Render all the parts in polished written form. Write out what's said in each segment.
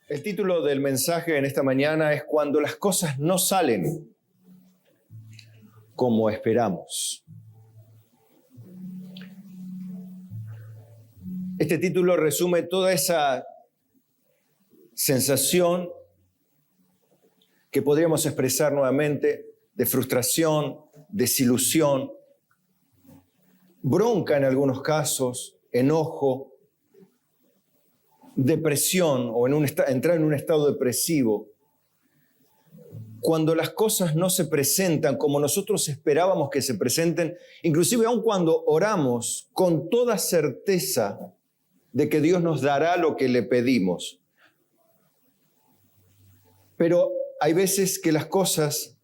El título del mensaje en esta mañana es Cuando las cosas no salen como esperamos. Este título resume toda esa sensación que podríamos expresar nuevamente de frustración, desilusión, bronca en algunos casos, enojo, depresión o entrar en un estado depresivo. Cuando las cosas no se presentan como nosotros esperábamos que se presenten, inclusive aun cuando oramos con toda certeza de que Dios nos dará lo que le pedimos. Pero hay veces que las cosas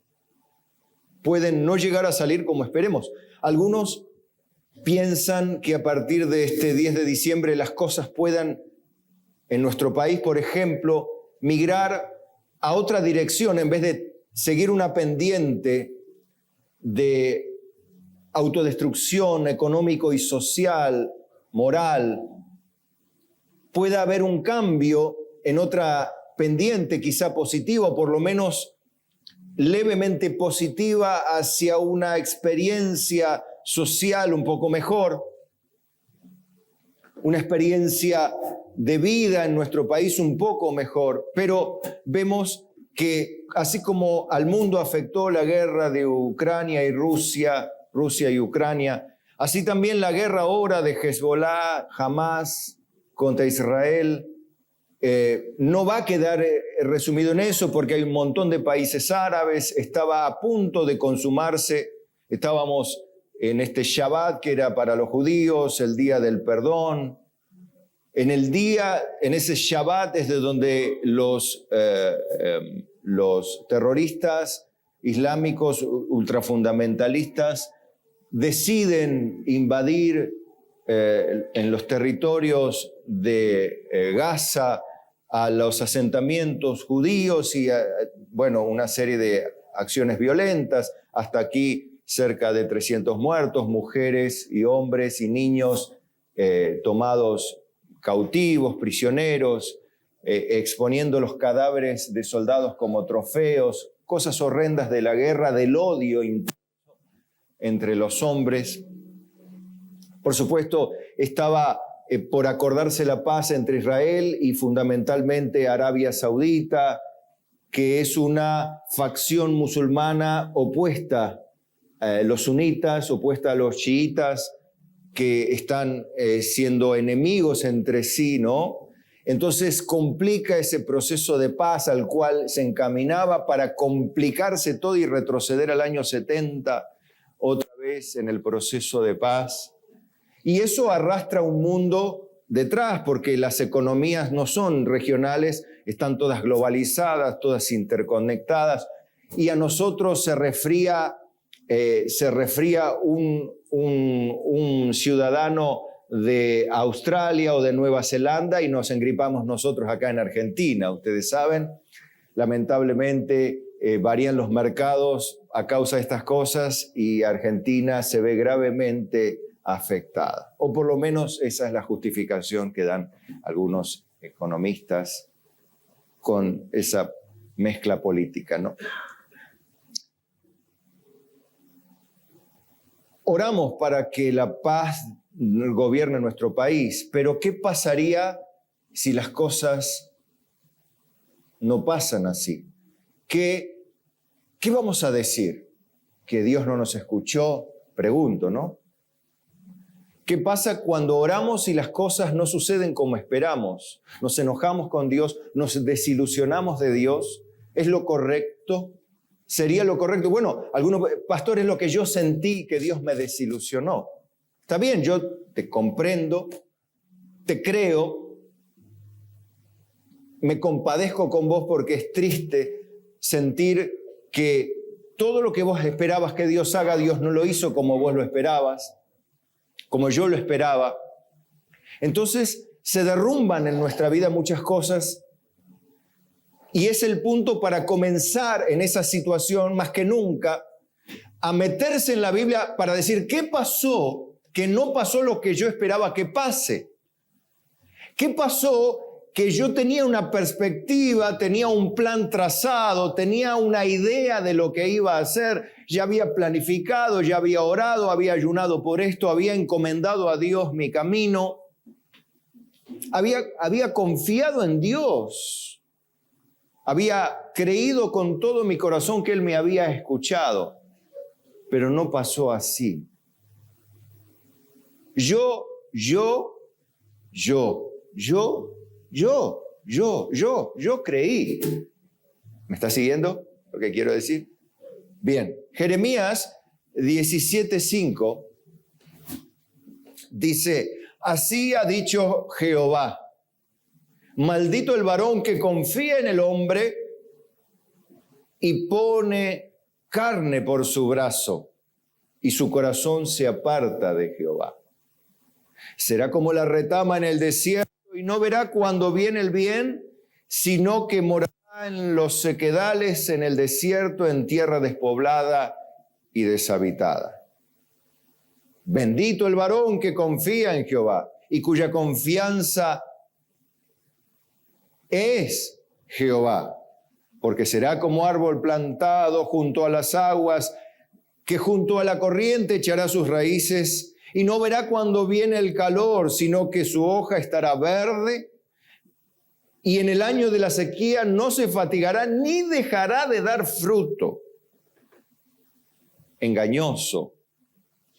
pueden no llegar a salir como esperemos. Algunos piensan que a partir de este 10 de diciembre las cosas puedan, en nuestro país, por ejemplo, migrar a otra dirección en vez de seguir una pendiente de autodestrucción económico y social, moral. Pueda haber un cambio en otra pendiente, quizá positiva, o por lo menos levemente positiva, hacia una experiencia social un poco mejor, una experiencia de vida en nuestro país un poco mejor. Pero vemos que así como al mundo afectó la guerra de Ucrania y Rusia y Ucrania, así también la guerra ahora de Hezbollah, Hamas contra Israel, no va a quedar resumido en eso, porque hay un montón de países árabes. Estaba a punto de consumarse, estábamos en este Shabbat que era para los judíos, el día del perdón. En ese Shabbat es de donde los terroristas islámicos ultrafundamentalistas deciden invadir en los territorios de Gaza a los asentamientos judíos y una serie de acciones violentas. Hasta aquí cerca de 300 muertos, mujeres y hombres y niños tomados cautivos, prisioneros, exponiendo los cadáveres de soldados como trofeos, cosas horrendas de la guerra, del odio entre los hombres. Por supuesto, estaba por acordarse la paz entre Israel y fundamentalmente Arabia Saudita, que es una facción musulmana opuesta a los sunitas, opuesta a los chiitas, que están siendo enemigos entre sí, ¿no? Entonces complica ese proceso de paz al cual se encaminaba para complicarse todo y retroceder al año 70 otra vez en el proceso de paz. Y eso arrastra un mundo detrás, porque las economías no son regionales, están todas globalizadas, todas interconectadas, y a nosotros se resfría un ciudadano de Australia o de Nueva Zelanda y nos engripamos nosotros acá en Argentina. Ustedes saben, lamentablemente varían los mercados a causa de estas cosas y Argentina se ve gravemente afectada. O por lo menos esa es la justificación que dan algunos economistas con esa mezcla política, ¿no? Oramos para que la paz gobierne nuestro país, pero ¿qué pasaría si las cosas no pasan así? ¿Qué vamos a decir? ¿Que Dios no nos escuchó? Pregunto, ¿no? ¿Qué pasa cuando oramos y las cosas no suceden como esperamos? ¿Nos enojamos con Dios? ¿Nos desilusionamos de Dios? ¿Es lo correcto? ¿Sería lo correcto? Bueno, algunos pastores, lo que yo sentí que Dios me desilusionó. Está bien, yo te comprendo, te creo, me compadezco con vos porque es triste sentir que todo lo que vos esperabas que Dios haga, Dios no lo hizo como vos lo esperabas, como yo lo esperaba. Entonces se derrumban en nuestra vida muchas cosas. Y es el punto para comenzar en esa situación, más que nunca, a meterse en la Biblia para decir, ¿qué pasó que no pasó lo que yo esperaba que pase? ¿Qué pasó que yo tenía una perspectiva, tenía un plan trazado, tenía una idea de lo que iba a hacer, ya había planificado, ya había orado, había ayunado por esto, había encomendado a Dios mi camino, había confiado en Dios, había creído con todo mi corazón que Él me había escuchado, pero no pasó así. Yo creí. ¿Me está siguiendo lo que quiero decir? Bien, Jeremías 17:5 dice, así ha dicho Jehová, maldito el varón que confía en el hombre y pone carne por su brazo y su corazón se aparta de Jehová. Será como la retama en el desierto y no verá cuando viene el bien, sino que morará en los sequedales, en el desierto, en tierra despoblada y deshabitada. Bendito el varón que confía en Jehová y cuya confianza es Jehová, porque será como árbol plantado junto a las aguas, que junto a la corriente echará sus raíces y no verá cuando viene el calor, sino que su hoja estará verde y en el año de la sequía no se fatigará ni dejará de dar fruto. Engañoso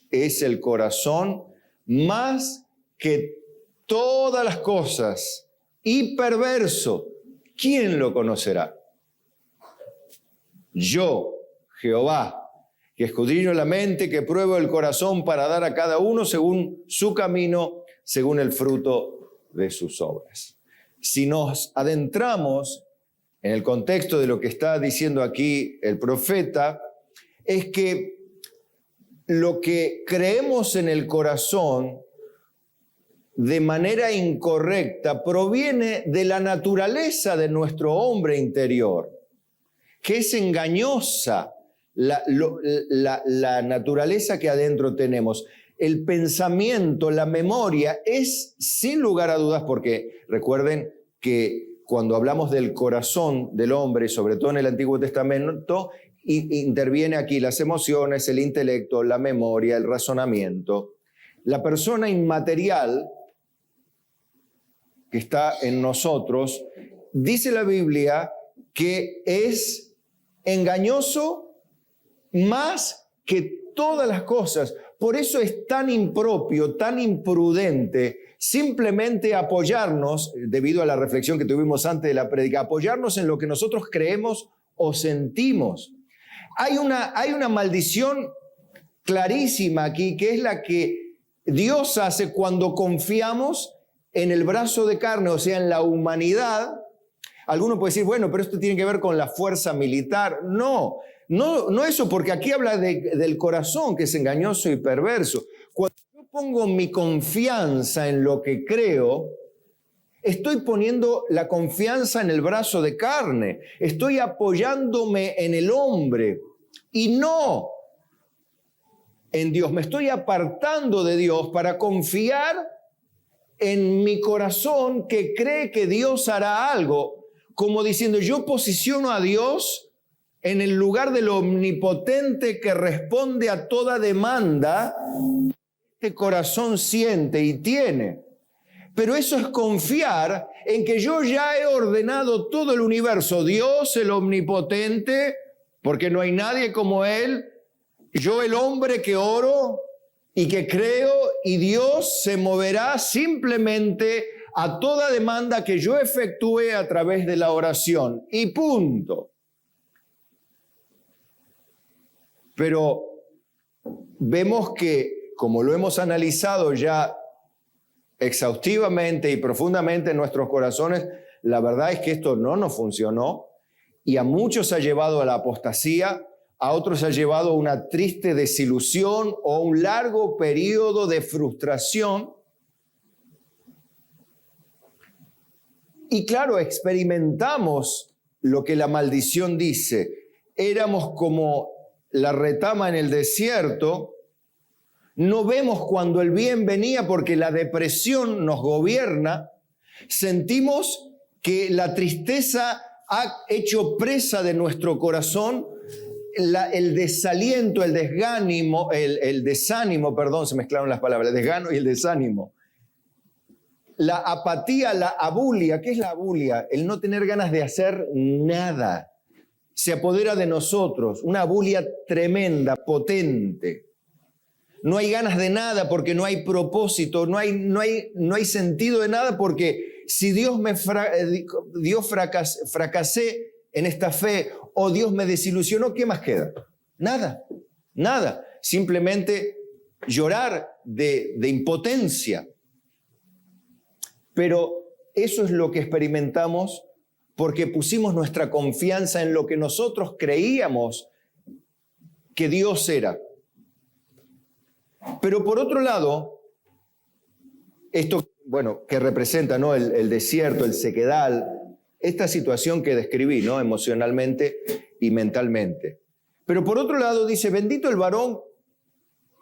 es el corazón más que todas las cosas y perverso. ¿Quién lo conocerá? Yo, Jehová, que escudriño la mente, que pruebo el corazón para dar a cada uno según su camino, según el fruto de sus obras. Si nos adentramos en el contexto de lo que está diciendo aquí el profeta, es que lo que creemos en el corazón de manera incorrecta proviene de la naturaleza de nuestro hombre interior, que es engañosa. La naturaleza que adentro tenemos, el pensamiento, la memoria, es sin lugar a dudas, porque recuerden que cuando hablamos del corazón del hombre, sobre todo en el Antiguo Testamento, interviene aquí las emociones, el intelecto, la memoria, el razonamiento. La persona inmaterial que está en nosotros, dice la Biblia que es engañoso más que todas las cosas. Por eso es tan impropio, tan imprudente, simplemente apoyarnos, debido a la reflexión que tuvimos antes de la prédica, apoyarnos en lo que nosotros creemos o sentimos. Hay una maldición clarísima aquí, que es la que Dios hace cuando confiamos en el brazo de carne, o sea, en la humanidad. Alguno puede decir, bueno, pero esto tiene que ver con la fuerza militar. No eso, porque aquí habla del corazón, que es engañoso y perverso. Cuando yo pongo mi confianza en lo que creo, estoy poniendo la confianza en el brazo de carne. Estoy apoyándome en el hombre y no en Dios. Me estoy apartando de Dios para confiar en mi corazón que cree que Dios hará algo, como diciendo, yo posiciono a Dios en el lugar del omnipotente que responde a toda demanda que este corazón siente y tiene. Pero eso es confiar en que yo ya he ordenado todo el universo. Dios, el omnipotente, porque no hay nadie como Él. Yo, el hombre que oro y que creo, y Dios se moverá simplemente a toda demanda que yo efectúe a través de la oración. Y punto. Pero vemos que, como lo hemos analizado ya exhaustivamente y profundamente en nuestros corazones, la verdad es que esto no nos funcionó y a muchos ha llevado a la apostasía, a otros ha llevado a una triste desilusión o un largo periodo de frustración. Y claro, experimentamos lo que la maldición dice. Éramos como la retama en el desierto, no vemos cuando el bien venía porque la depresión nos gobierna, Sentimos que la tristeza ha hecho presa de nuestro corazón el desaliento, el desánimo, se mezclaron las palabras, el desgano y el desánimo. La apatía, la abulia. ¿Qué es la abulia? El no tener ganas de hacer nada. Se apodera de nosotros, una abulia tremenda, potente. No hay ganas de nada porque no hay propósito, no hay sentido de nada porque si fracasé en esta fe o Dios me desilusionó, ¿qué más queda? Nada, nada. Simplemente llorar de impotencia. Pero eso es lo que experimentamos porque pusimos nuestra confianza en lo que nosotros creíamos que Dios era. Pero por otro lado, esto, que representa, ¿no?, el desierto, el sequedal, esta situación que describí, ¿no?, emocionalmente y mentalmente. Pero por otro lado dice, bendito el varón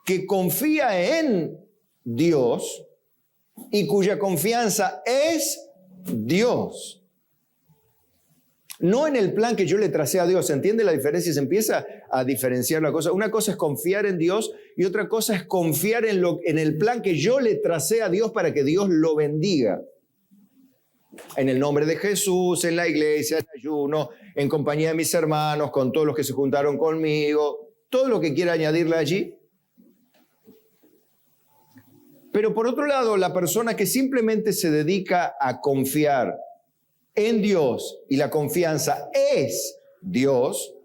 que confía en Dios y cuya confianza es Dios. No en el plan que yo le tracé a Dios. ¿Se entiende la diferencia? Se empieza a diferenciar la cosa. Una cosa es confiar en Dios y otra cosa es confiar en el plan que yo le tracé a Dios para que Dios lo bendiga. En el nombre de Jesús, en la iglesia, en ayuno, en compañía de mis hermanos, con todos los que se juntaron conmigo, todo lo que quiera añadirle allí. Pero por otro lado, la persona que simplemente se dedica a confiar en Dios y la confianza es Dios,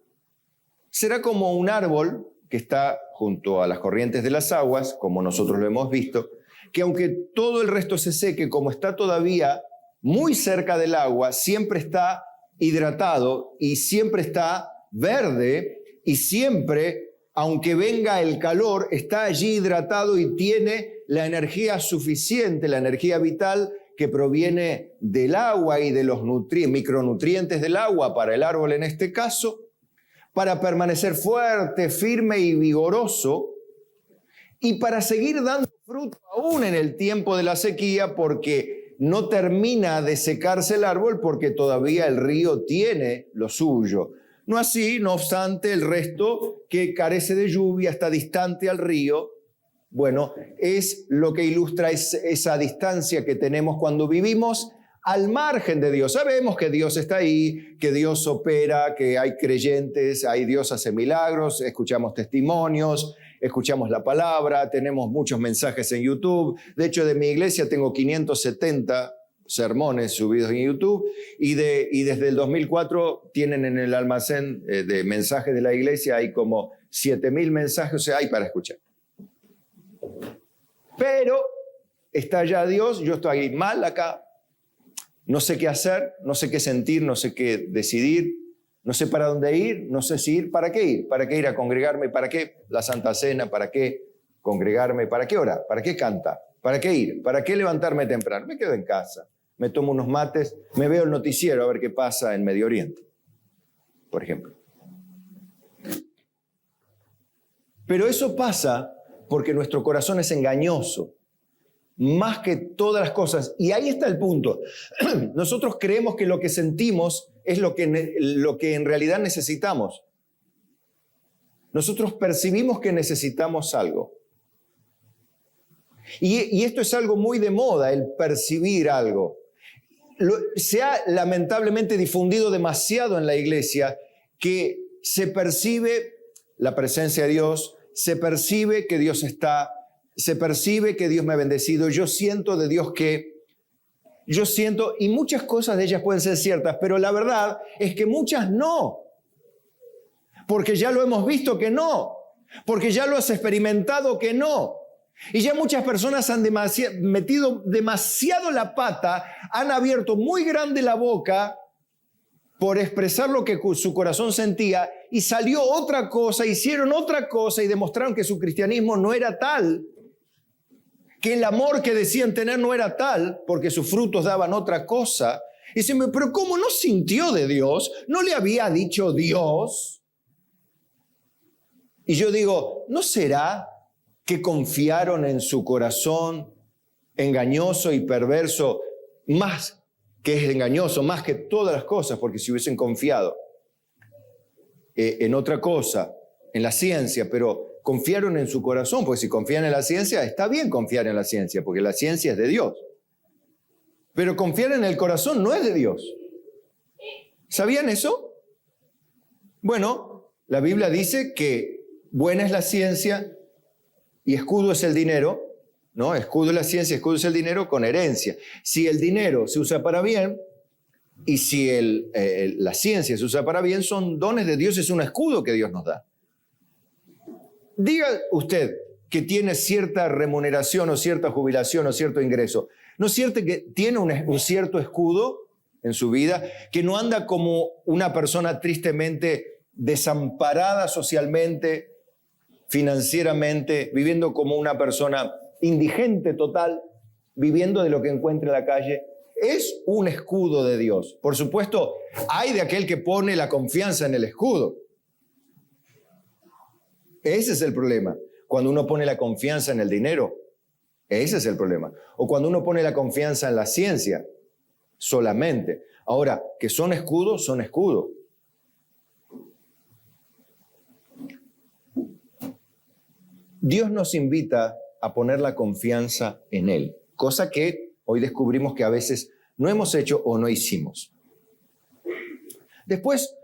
será como un árbol que está junto a las corrientes de las aguas, como nosotros lo hemos visto, que aunque todo el resto se seque, como está todavía muy cerca del agua, siempre está hidratado y siempre está verde y siempre, aunque venga el calor, está allí hidratado y tiene la energía suficiente, la energía vital que proviene del agua y de los micronutrientes del agua para el árbol en este caso, para permanecer fuerte, firme y vigoroso y para seguir dando fruto aún en el tiempo de la sequía porque no termina de secarse el árbol porque todavía el río tiene lo suyo. No así, no obstante, el resto que carece de lluvia, está distante al río. Bueno, es lo que ilustra esa distancia que tenemos cuando vivimos al margen de Dios. Sabemos que Dios está ahí, que Dios opera, que hay creyentes, Dios hace milagros, escuchamos testimonios, escuchamos la palabra, tenemos muchos mensajes en YouTube. De hecho, de mi iglesia tengo 570 sermones subidos en YouTube y desde el 2004 tienen en el almacén de mensajes de la iglesia, hay como 7.000 mensajes, o sea, hay para escuchar. Pero está allá Dios, yo estoy mal acá, no sé qué hacer, no sé qué sentir, no sé qué decidir, no sé para dónde ir, no sé si ir, ¿para qué ir a congregarme? ¿Para qué la Santa Cena? ¿Para qué congregarme? ¿Para qué orar? ¿Para qué cantar? ¿Para qué ir? ¿Para qué levantarme temprano? Me quedo en casa, me tomo unos mates, me veo el noticiero a ver qué pasa en Medio Oriente, por ejemplo. Pero eso pasa porque nuestro corazón es engañoso, más que todas las cosas. Y ahí está el punto. Nosotros creemos que lo que sentimos es lo que en realidad necesitamos. Nosotros percibimos que necesitamos algo. Y esto es algo muy de moda, el percibir algo. Se ha lamentablemente difundido demasiado en la iglesia que se percibe la presencia de Dios, se percibe que Dios está, se percibe que Dios me ha bendecido, yo siento de Dios y muchas cosas de ellas pueden ser ciertas, pero la verdad es que muchas no, porque ya lo hemos visto que no, porque ya lo has experimentado que no. Y ya muchas personas han metido demasiado la pata, han abierto muy grande la boca por expresar lo que su corazón sentía y salió otra cosa, hicieron otra cosa y demostraron que su cristianismo no era tal, que el amor que decían tener no era tal, porque sus frutos daban otra cosa. Y dicen, pero ¿cómo no sintió de Dios? ¿No le había dicho Dios? Y yo digo, ¿no será que confiaron en su corazón engañoso y perverso más que es engañoso, más que todas las cosas, porque si hubiesen confiado en otra cosa, en la ciencia, pero confiaron en su corazón, porque si confían en la ciencia, está bien confiar en la ciencia, porque la ciencia es de Dios. Pero confiar en el corazón no es de Dios. ¿Sabían eso? Bueno, la Biblia dice que buena es la ciencia y escudo es el dinero, ¿no? Escudo es la ciencia, escudo es el dinero con herencia. Si el dinero se usa para bien y si la ciencia se usa para bien, son dones de Dios, es un escudo que Dios nos da. Diga usted que tiene cierta remuneración o cierta jubilación o cierto ingreso. ¿No es cierto que tiene un cierto escudo en su vida? Que no anda como una persona tristemente desamparada socialmente, financieramente, viviendo como una persona indigente total, viviendo de lo que encuentra en la calle. Es un escudo de Dios. Por supuesto, hay de aquel que pone la confianza en el escudo. Ese es el problema. Cuando uno pone la confianza en el dinero, ese es el problema. O cuando uno pone la confianza en la ciencia, solamente. Ahora, que son escudos, son escudos. Dios nos invita a poner la confianza en Él, cosa que hoy descubrimos que a veces no hemos hecho o no hicimos. Después,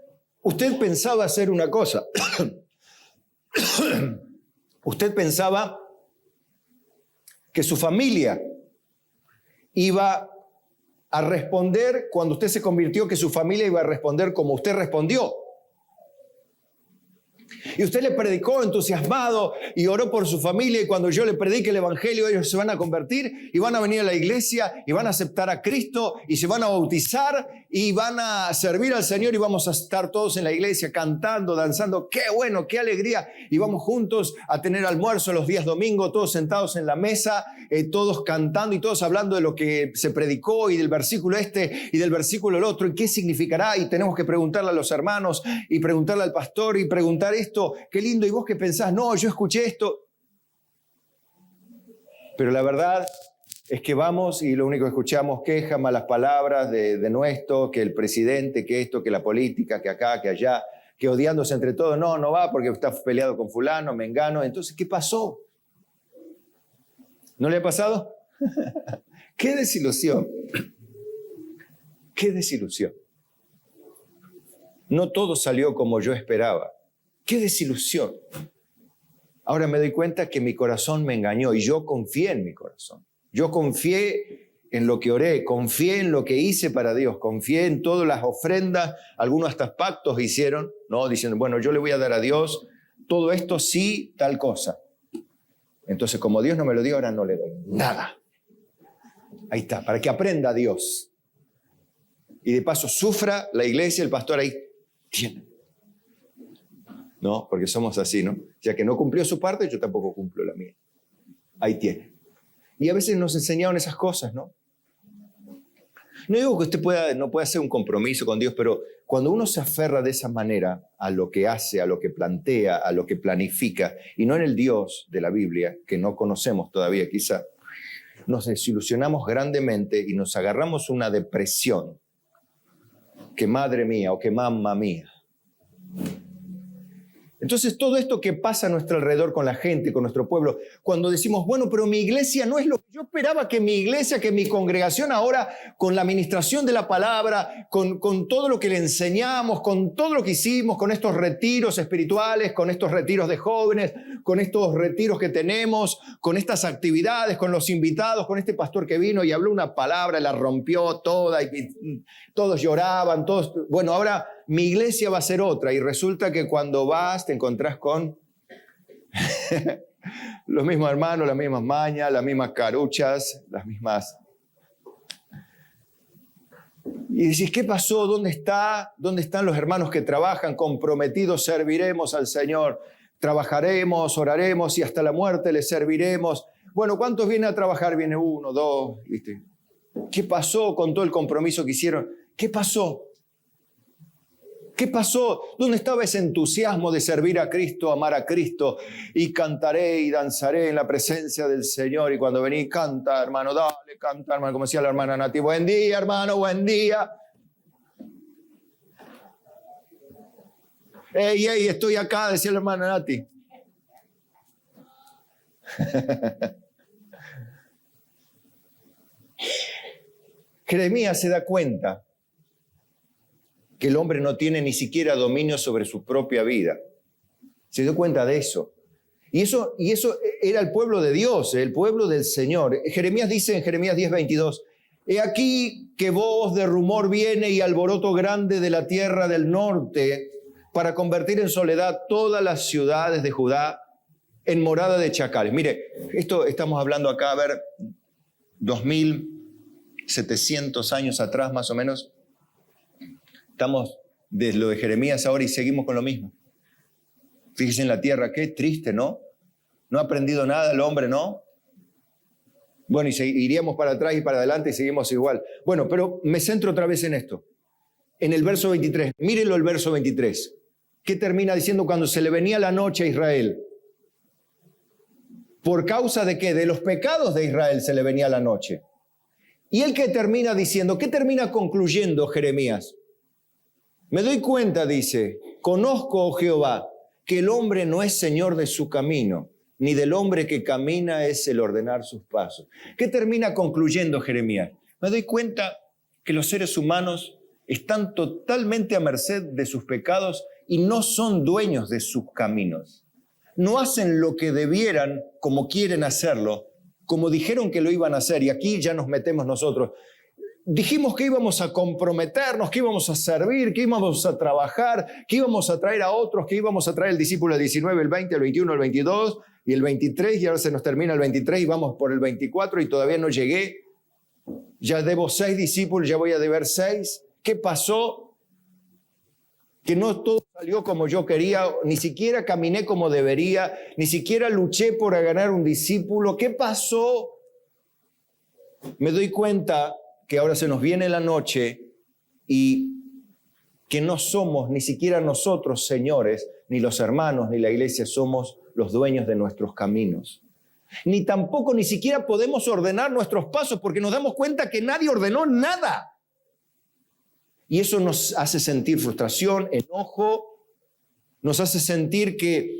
usted pensaba hacer una cosa. Usted pensaba que su familia iba a responder, cuando usted se convirtió, que su familia iba a responder como usted respondió. Y usted le predicó entusiasmado y oró por su familia, y cuando yo le predique el evangelio, ellos se van a convertir y van a venir a la iglesia y van a aceptar a Cristo y se van a bautizar y van a servir al Señor, y vamos a estar todos en la iglesia cantando, danzando. ¡Qué bueno, qué alegría! Y vamos juntos a tener almuerzo los días domingos, todos sentados en la mesa, todos cantando y todos hablando de lo que se predicó y del versículo este y del versículo el otro y qué significará, y tenemos que preguntarle a los hermanos y preguntarle al pastor y preguntar esto. Qué lindo. ¿Y vos qué pensás? No, yo escuché esto. Pero la verdad es que vamos y lo único que escuchamos, quejas, malas palabras de nuestro, que el presidente, que esto, que la política, que acá, que allá, que odiándose entre todos. No va porque está peleado con fulano, mengano. Entonces, ¿qué pasó? ¿No le ha pasado? ¡Qué desilusión! ¡Qué desilusión! No todo salió como yo esperaba. ¡Qué desilusión! Ahora me doy cuenta que mi corazón me engañó y yo confié en mi corazón. Yo confié en lo que oré, confié en lo que hice para Dios, confié en todas las ofrendas, algunos hasta pactos hicieron, ¿no? Diciendo, bueno, yo le voy a dar a Dios todo esto, sí, tal cosa. Entonces, como Dios no me lo dio, ahora no le doy nada. Ahí está, para que aprenda Dios. Y de paso sufra la iglesia, el pastor ahí tiene. ¿No? Porque somos así, ¿no? Ya que no cumplió su parte, yo tampoco cumplo la mía. Ahí tiene. Y a veces nos enseñaron esas cosas, ¿no? No digo que usted no pueda hacer un compromiso con Dios, pero cuando uno se aferra de esa manera a lo que hace, a lo que plantea, a lo que planifica, y no en el Dios de la Biblia, que no conocemos todavía quizá, nos desilusionamos grandemente y nos agarramos una depresión. Que madre mía o que mamá mía. Entonces, todo esto que pasa a nuestro alrededor con la gente, con nuestro pueblo, cuando decimos, bueno, pero mi iglesia no es lo que yo esperaba, que mi iglesia, que mi congregación ahora, con la administración de la palabra, con todo lo que le enseñamos, con todo lo que hicimos, con estos retiros espirituales, con estos retiros de jóvenes, con estos retiros que tenemos, con estas actividades, con los invitados, con este pastor que vino y habló una palabra, la rompió toda y todos lloraban, todos. Bueno, ahora mi iglesia va a ser otra, y resulta que cuando vas te encontrás con los mismos hermanos, las mismas mañas, las mismas caruchas, las mismas. Y decís, ¿qué pasó? ¿Dónde están los hermanos que trabajan comprometidos? Serviremos al Señor, trabajaremos, oraremos y hasta la muerte le serviremos. Bueno, ¿cuántos vienen a trabajar? Viene uno, dos, ¿viste? ¿Qué pasó con todo el compromiso que hicieron? ¿Qué pasó? ¿Qué pasó? ¿Dónde estaba ese entusiasmo de servir a Cristo, amar a Cristo? Y cantaré y danzaré en la presencia del Señor. Y cuando vení, canta, hermano, dale, canta, hermano. Como decía la hermana Nati, buen día, hermano, buen día. Ey, estoy acá, decía la hermana Nati. Jeremías se da cuenta que el hombre no tiene ni siquiera dominio sobre su propia vida. Se dio cuenta de eso. Y eso era el pueblo de Dios, el pueblo del Señor. Jeremías dice en Jeremías 10:22, he aquí que voz de rumor viene y alboroto grande de la tierra del norte para convertir en soledad todas las ciudades de Judá en morada de chacales. Mire, esto estamos hablando acá, a ver, 2700 años atrás más o menos. Estamos desde lo de Jeremías ahora y seguimos con lo mismo. Fíjense en la tierra, qué triste, ¿no? No ha aprendido nada el hombre, ¿no? Bueno, y iríamos para atrás y para adelante y seguimos igual. Bueno, pero me centro otra vez en esto. En el verso 23, mírenlo el verso 23. ¿Qué termina diciendo cuando se le venía la noche a Israel? ¿Por causa de qué? De los pecados de Israel se le venía la noche. ¿Y él qué termina diciendo? ¿Qué termina concluyendo Jeremías? Me doy cuenta, dice, conozco, oh Jehová, que el hombre no es señor de su camino, ni del hombre que camina es el ordenar sus pasos. ¿Qué termina concluyendo Jeremías? Me doy cuenta que los seres humanos están totalmente a merced de sus pecados y no son dueños de sus caminos. No hacen lo que debieran como quieren hacerlo, como dijeron que lo iban a hacer, y aquí ya nos metemos nosotros. Dijimos que íbamos a comprometernos, que íbamos a servir, que íbamos a trabajar, que íbamos a traer a otros, que íbamos a traer el discípulo el 19, el 20, el 21, el 22 y el 23, y ahora se nos termina el 23 y vamos por el 24 y todavía no llegué. Ya debo 6 discípulos, ya voy a deber 6. ¿Qué pasó? Que no todo salió como yo quería, ni siquiera caminé como debería, ni siquiera luché por ganar un discípulo. ¿Qué pasó? Me doy cuenta que ahora se nos viene la noche y que no somos ni siquiera nosotros, señores, ni los hermanos, ni la iglesia, somos los dueños de nuestros caminos. Ni tampoco, ni siquiera podemos ordenar nuestros pasos porque nos damos cuenta que nadie ordenó nada. Y eso nos hace sentir frustración, enojo, nos hace sentir que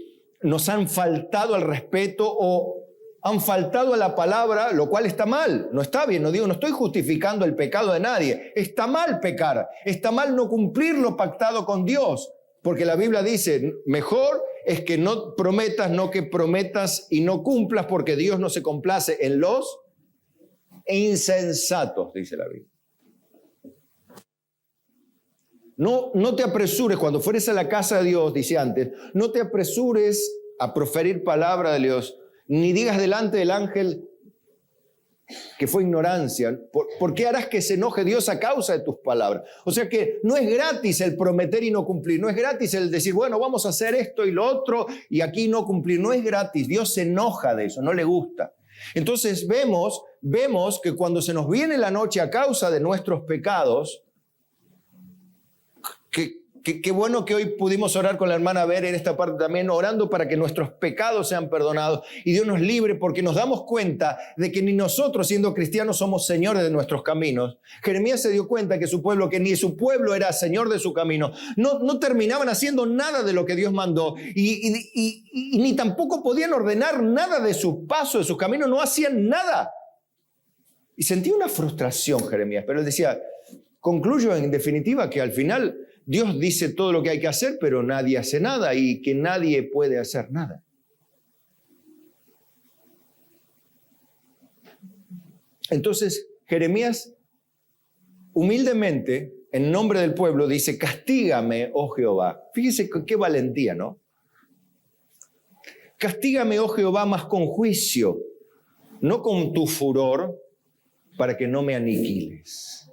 nos han faltado al respeto o han faltado a la palabra, lo cual está mal, no está bien, no estoy justificando el pecado de nadie. Está mal pecar, está mal no cumplir lo pactado con Dios, porque la Biblia dice, mejor es que no prometas, no que prometas y no cumplas, porque Dios no se complace en los insensatos, dice la Biblia. No te apresures, cuando fueres a la casa de Dios, dice antes, no te apresures a proferir palabra de Dios, ni digas delante del ángel que fue ignorancia. ¿Por qué harás que se enoje Dios a causa de tus palabras? O sea que no es gratis el prometer y no cumplir, no es gratis el decir, bueno, vamos a hacer esto y lo otro y aquí no cumplir, no es gratis. Dios se enoja de eso, no le gusta. Entonces vemos que cuando se nos viene la noche a causa de nuestros pecados, qué bueno que hoy pudimos orar con la hermana Ver en esta parte también, orando para que nuestros pecados sean perdonados y Dios nos libre, porque nos damos cuenta de que ni nosotros, siendo cristianos, somos señores de nuestros caminos. Jeremías se dio cuenta que su pueblo, que ni su pueblo era señor de su camino, no terminaban haciendo nada de lo que Dios mandó y ni tampoco podían ordenar nada de sus pasos, de sus caminos, no hacían nada. Y sentía una frustración Jeremías, pero él decía, concluyo en definitiva que al final Dios dice todo lo que hay que hacer, pero nadie hace nada y que nadie puede hacer nada. Entonces, Jeremías, humildemente, en nombre del pueblo, dice, castígame, oh Jehová. Fíjese qué valentía, ¿no? Castígame, oh Jehová, mas con juicio, no con tu furor, para que no me aniquiles.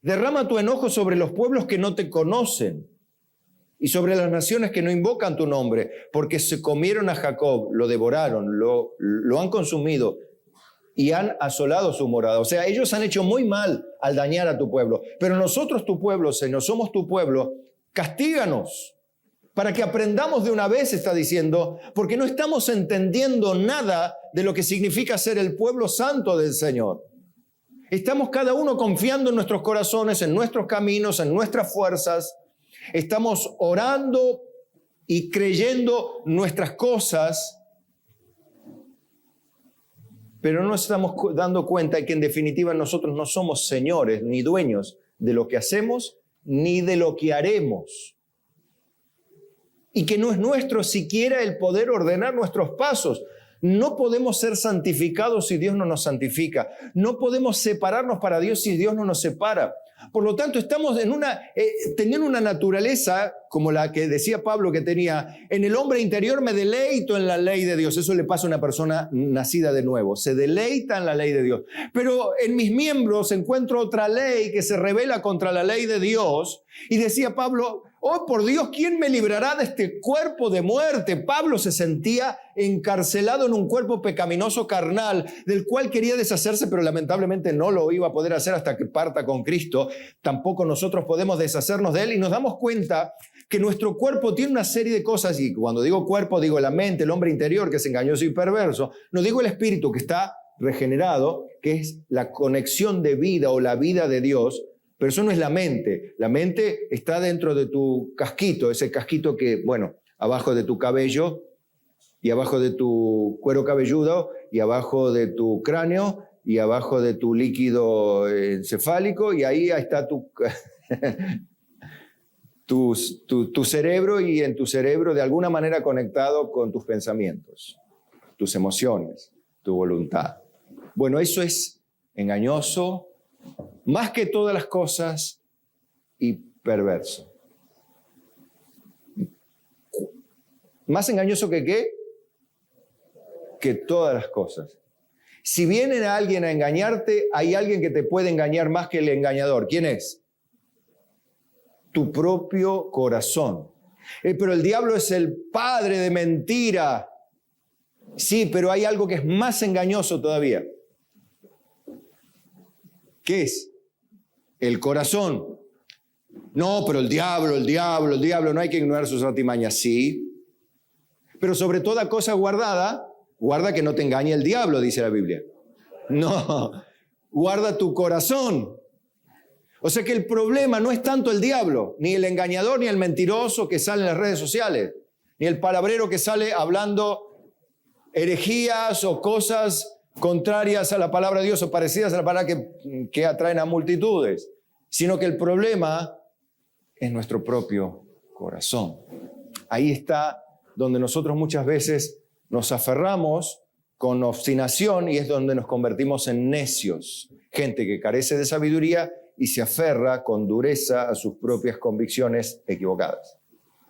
Derrama tu enojo sobre los pueblos que no te conocen y sobre las naciones que no invocan tu nombre, porque se comieron a Jacob, lo devoraron, lo han consumido y han asolado su morada. O sea, ellos han hecho muy mal al dañar a tu pueblo. Pero nosotros, tu pueblo, Señor, somos tu pueblo. Castíganos para que aprendamos de una vez, está diciendo, porque no estamos entendiendo nada de lo que significa ser el pueblo santo del Señor. Estamos cada uno confiando en nuestros corazones, en nuestros caminos, en nuestras fuerzas. Estamos orando y creyendo nuestras cosas, pero no estamos dando cuenta de que en definitiva nosotros no somos señores ni dueños de lo que hacemos ni de lo que haremos. Y que no es nuestro siquiera el poder ordenar nuestros pasos. No podemos ser santificados si Dios no nos santifica. No podemos separarnos para Dios si Dios no nos separa. Por lo tanto, estamos teniendo una naturaleza como la que decía Pablo que tenía. En el hombre interior me deleito en la ley de Dios. Eso le pasa a una persona nacida de nuevo. Se deleita en la ley de Dios. Pero en mis miembros encuentro otra ley que se rebela contra la ley de Dios. Y decía Pablo, oh, por Dios, ¿quién me librará de este cuerpo de muerte? Pablo se sentía encarcelado en un cuerpo pecaminoso carnal, del cual quería deshacerse, pero lamentablemente no lo iba a poder hacer hasta que parta con Cristo. Tampoco nosotros podemos deshacernos de él, y nos damos cuenta que nuestro cuerpo tiene una serie de cosas, y cuando digo cuerpo, digo la mente, el hombre interior, que es engañoso y perverso. No digo el espíritu, que está regenerado, que es la conexión de vida o la vida de Dios. Pero eso no es la mente. La mente está dentro de tu casquito, ese casquito que, bueno, abajo de tu cabello y abajo de tu cuero cabelludo y abajo de tu cráneo y abajo de tu líquido encefálico, y ahí está tu cerebro, y en tu cerebro de alguna manera conectado con tus pensamientos, tus emociones, tu voluntad. Bueno, eso es engañoso, más que todas las cosas, y perverso. ¿Más engañoso que qué? Que todas las cosas. Si viene alguien a engañarte, hay alguien que te puede engañar más que el engañador. ¿Quién es? Tu propio corazón. Pero el diablo es el padre de mentira. Sí, pero hay algo que es más engañoso todavía. ¿Qué es? El corazón. No, pero el diablo, no hay que ignorar sus artimañas. Sí, pero sobre toda cosa guardada, guarda que no te engañe el diablo, dice la Biblia. No, guarda tu corazón. O sea que el problema no es tanto el diablo, ni el engañador, ni el mentiroso que sale en las redes sociales, ni el palabrero que sale hablando herejías o cosas contrarias a la palabra de Dios o parecidas a la palabra que atraen a multitudes, sino que el problema es nuestro propio corazón. Ahí está donde nosotros muchas veces nos aferramos con obstinación, y es donde nos convertimos en necios. Gente que carece de sabiduría y se aferra con dureza a sus propias convicciones equivocadas.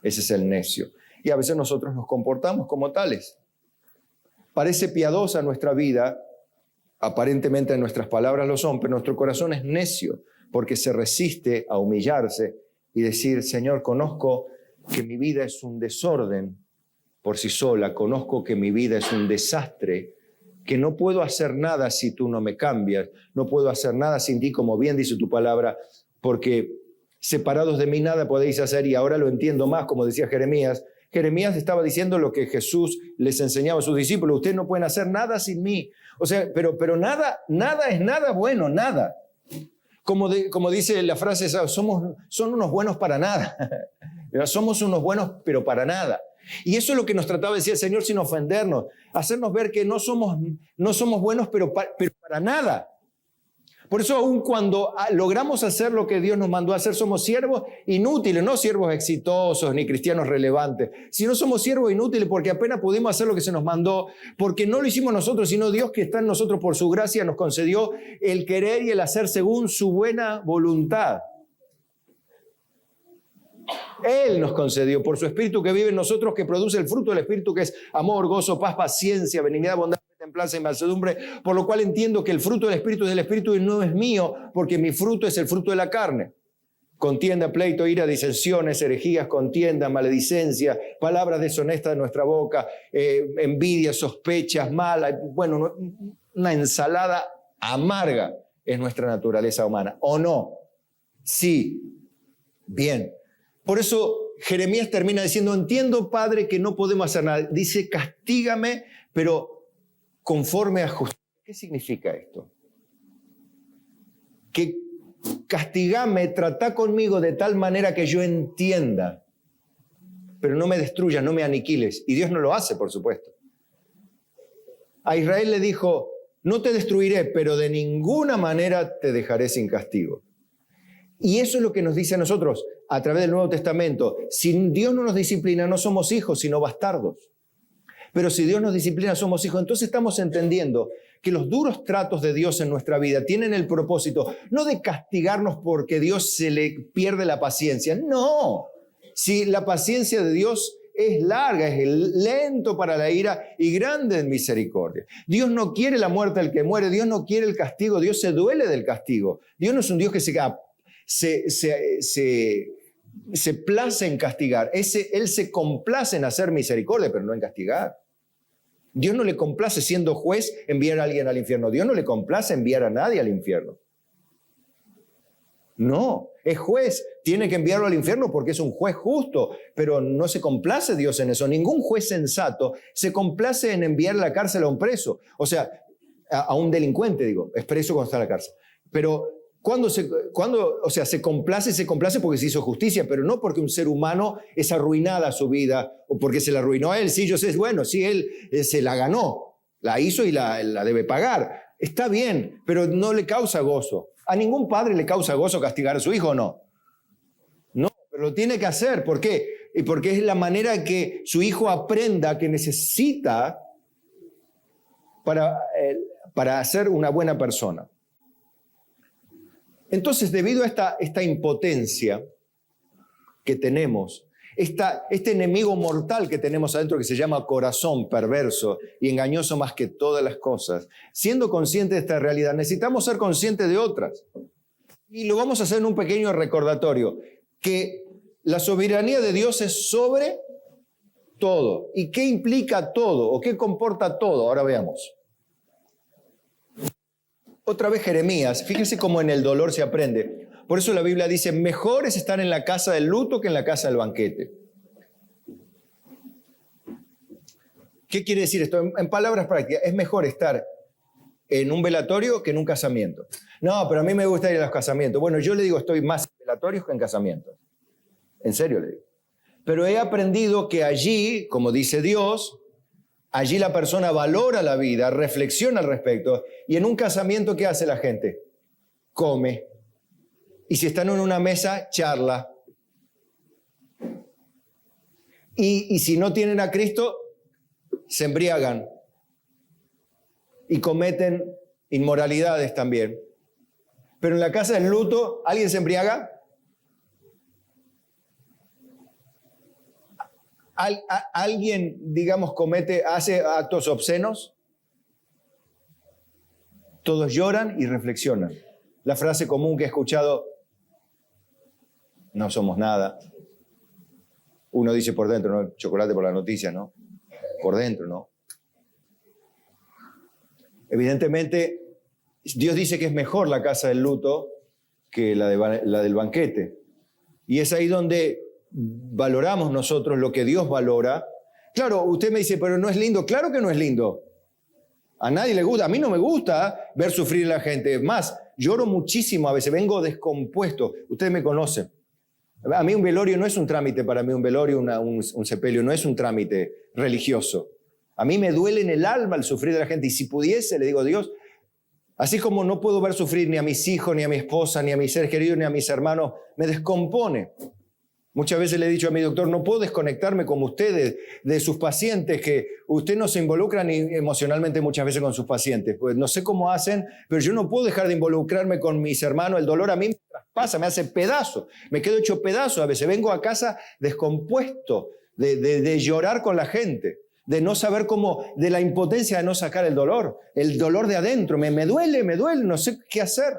Ese es el necio. Y a veces nosotros nos comportamos como tales. Parece piadosa nuestra vida, aparentemente nuestras palabras lo son, pero nuestro corazón es necio porque se resiste a humillarse y decir, Señor, conozco que mi vida es un desorden por sí sola, conozco que mi vida es un desastre, que no puedo hacer nada si tú no me cambias, no puedo hacer nada sin ti, como bien dice tu palabra, porque separados de mí nada podéis hacer, y ahora lo entiendo más, como decía Jeremías. Jeremías estaba diciendo lo que Jesús les enseñaba a sus discípulos: ustedes no pueden hacer nada sin mí. O sea, pero nada es nada bueno, nada. Como dice la frase, son unos buenos para nada. Somos unos buenos, pero para nada. Y eso es lo que nos trataba de decir el Señor sin ofendernos, hacernos ver que no somos buenos, pero para nada. Por eso, aun cuando logramos hacer lo que Dios nos mandó a hacer, somos siervos inútiles, no siervos exitosos ni cristianos relevantes, sino somos siervos inútiles porque apenas pudimos hacer lo que se nos mandó, porque no lo hicimos nosotros, sino Dios, que está en nosotros por su gracia, nos concedió el querer y el hacer según su buena voluntad. Él nos concedió por su Espíritu que vive en nosotros, que produce el fruto del Espíritu, que es amor, gozo, paz, paciencia, benignidad, bondad, templanza y mansedumbre, por lo cual entiendo que el fruto del Espíritu es del Espíritu y no es mío, porque mi fruto es el fruto de la carne. Contienda, pleito, ira, disensiones, herejías, contienda, maledicencia, palabras deshonestas de nuestra boca, envidia, sospechas, malas. Bueno, una ensalada amarga es nuestra naturaleza humana, ¿o no? Sí. Bien. Por eso Jeremías termina diciendo, entiendo, Padre, que no podemos hacer nada. Dice, castígame, pero conforme a justicia. ¿Qué significa esto? Que castigame, trata conmigo de tal manera que yo entienda, pero no me destruyas, no me aniquiles. Y Dios no lo hace, por supuesto. A Israel le dijo, no te destruiré, pero de ninguna manera te dejaré sin castigo. Y eso es lo que nos dice a nosotros a través del Nuevo Testamento. Si Dios no nos disciplina, no somos hijos, sino bastardos. Pero si Dios nos disciplina, somos hijos. Entonces estamos entendiendo que los duros tratos de Dios en nuestra vida tienen el propósito no de castigarnos porque Dios se le pierde la paciencia. No. Si la paciencia de Dios es larga, es lento para la ira y grande en misericordia. Dios no quiere la muerte del que muere, Dios no quiere el castigo, Dios se duele del castigo. Dios no es un Dios que se place en castigar. Él se complace en hacer misericordia, pero no en castigar. Dios no le complace, siendo juez, enviar a alguien al infierno. Dios no le complace enviar a nadie al infierno. No, es juez, tiene que enviarlo al infierno porque es un juez justo, pero no se complace Dios en eso. Ningún juez sensato se complace en enviar a la cárcel a un preso, o sea, a un delincuente, digo, es preso cuando está en la cárcel. Pero se complace porque se hizo justicia, pero no porque un ser humano es arruinada su vida o porque se la arruinó a él. Sí, yo sé, bueno, sí, él se la ganó, la hizo y la debe pagar. Está bien, pero no le causa gozo. ¿A ningún padre le causa gozo castigar a su hijo o no? No, pero lo tiene que hacer. ¿Por qué? Y porque es la manera que su hijo aprenda que necesita para ser una buena persona. Entonces, debido a esta impotencia que tenemos, este enemigo mortal que tenemos adentro que se llama corazón perverso y engañoso más que todas las cosas, siendo conscientes de esta realidad, necesitamos ser conscientes de otras. Y lo vamos a hacer en un pequeño recordatorio, que la soberanía de Dios es sobre todo. ¿Y qué implica todo? ¿O qué comporta todo? Ahora veamos. Otra vez Jeremías, fíjense cómo en el dolor se aprende. Por eso la Biblia dice, mejor es estar en la casa del luto que en la casa del banquete. ¿Qué quiere decir esto? En palabras prácticas, es mejor estar en un velatorio que en un casamiento. No, pero a mí me gusta ir a los casamientos. Bueno, yo le digo, estoy más en velatorios que en casamientos. En serio le digo. Pero he aprendido que allí, como dice Dios, allí la persona valora la vida, reflexiona al respecto. Y en un casamiento, ¿qué hace la gente? Come. Y si están en una mesa, charla. Y si no tienen a Cristo, se embriagan. Y cometen inmoralidades también. Pero en la casa del luto, ¿alguien se embriaga? ¿Alguien, digamos, hace actos obscenos? Todos lloran y reflexionan. La frase común que he escuchado, no somos nada. Uno dice por dentro, ¿no? Chocolate por la noticia, ¿no? Por dentro, ¿no? Evidentemente, Dios dice que es mejor la casa del luto que la del banquete. Y es ahí donde valoramos nosotros lo que Dios valora. Claro, usted me dice, pero no es lindo. Claro que no es lindo. A nadie le gusta. A mí no me gusta ver sufrir a la gente. Más, lloro muchísimo a veces. Vengo descompuesto. Ustedes me conocen. A mí un velorio no es un trámite para mí. Un velorio, un sepelio, no es un trámite religioso. A mí me duele en el alma el sufrir de la gente. Y si pudiese, le digo a Dios, así como no puedo ver sufrir ni a mis hijos, ni a mi esposa, ni a mis seres queridos, ni a mis hermanos, me descompone. Muchas veces le he dicho a mi doctor, no puedo desconectarme como ustedes de sus pacientes, que usted no se involucra ni emocionalmente muchas veces con sus pacientes. Pues no sé cómo hacen, pero yo no puedo dejar de involucrarme con mis hermanos. El dolor a mí me traspasa, me hace pedazo. Me quedo hecho pedazo. A veces vengo a casa descompuesto de llorar con la gente, de no saber cómo, de la impotencia de no sacar el dolor de adentro. Me duele, no sé qué hacer.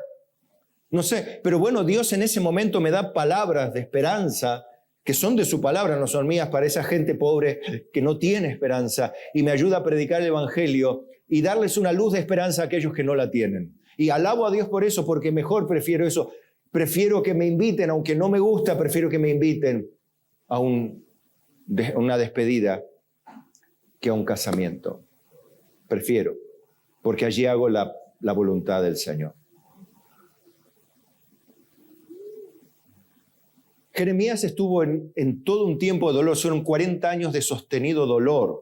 No sé, pero bueno, Dios en ese momento me da palabras de esperanza, que son de su palabra, no son mías, para esa gente pobre que no tiene esperanza, y me ayuda a predicar el Evangelio y darles una luz de esperanza a aquellos que no la tienen. Y alabo a Dios por eso, porque mejor prefiero eso. Prefiero que me inviten, aunque no me gusta, prefiero que me inviten a una despedida que a un casamiento. Prefiero, porque allí hago la voluntad del Señor. Jeremías estuvo en todo un tiempo de dolor, fueron 40 años de sostenido dolor.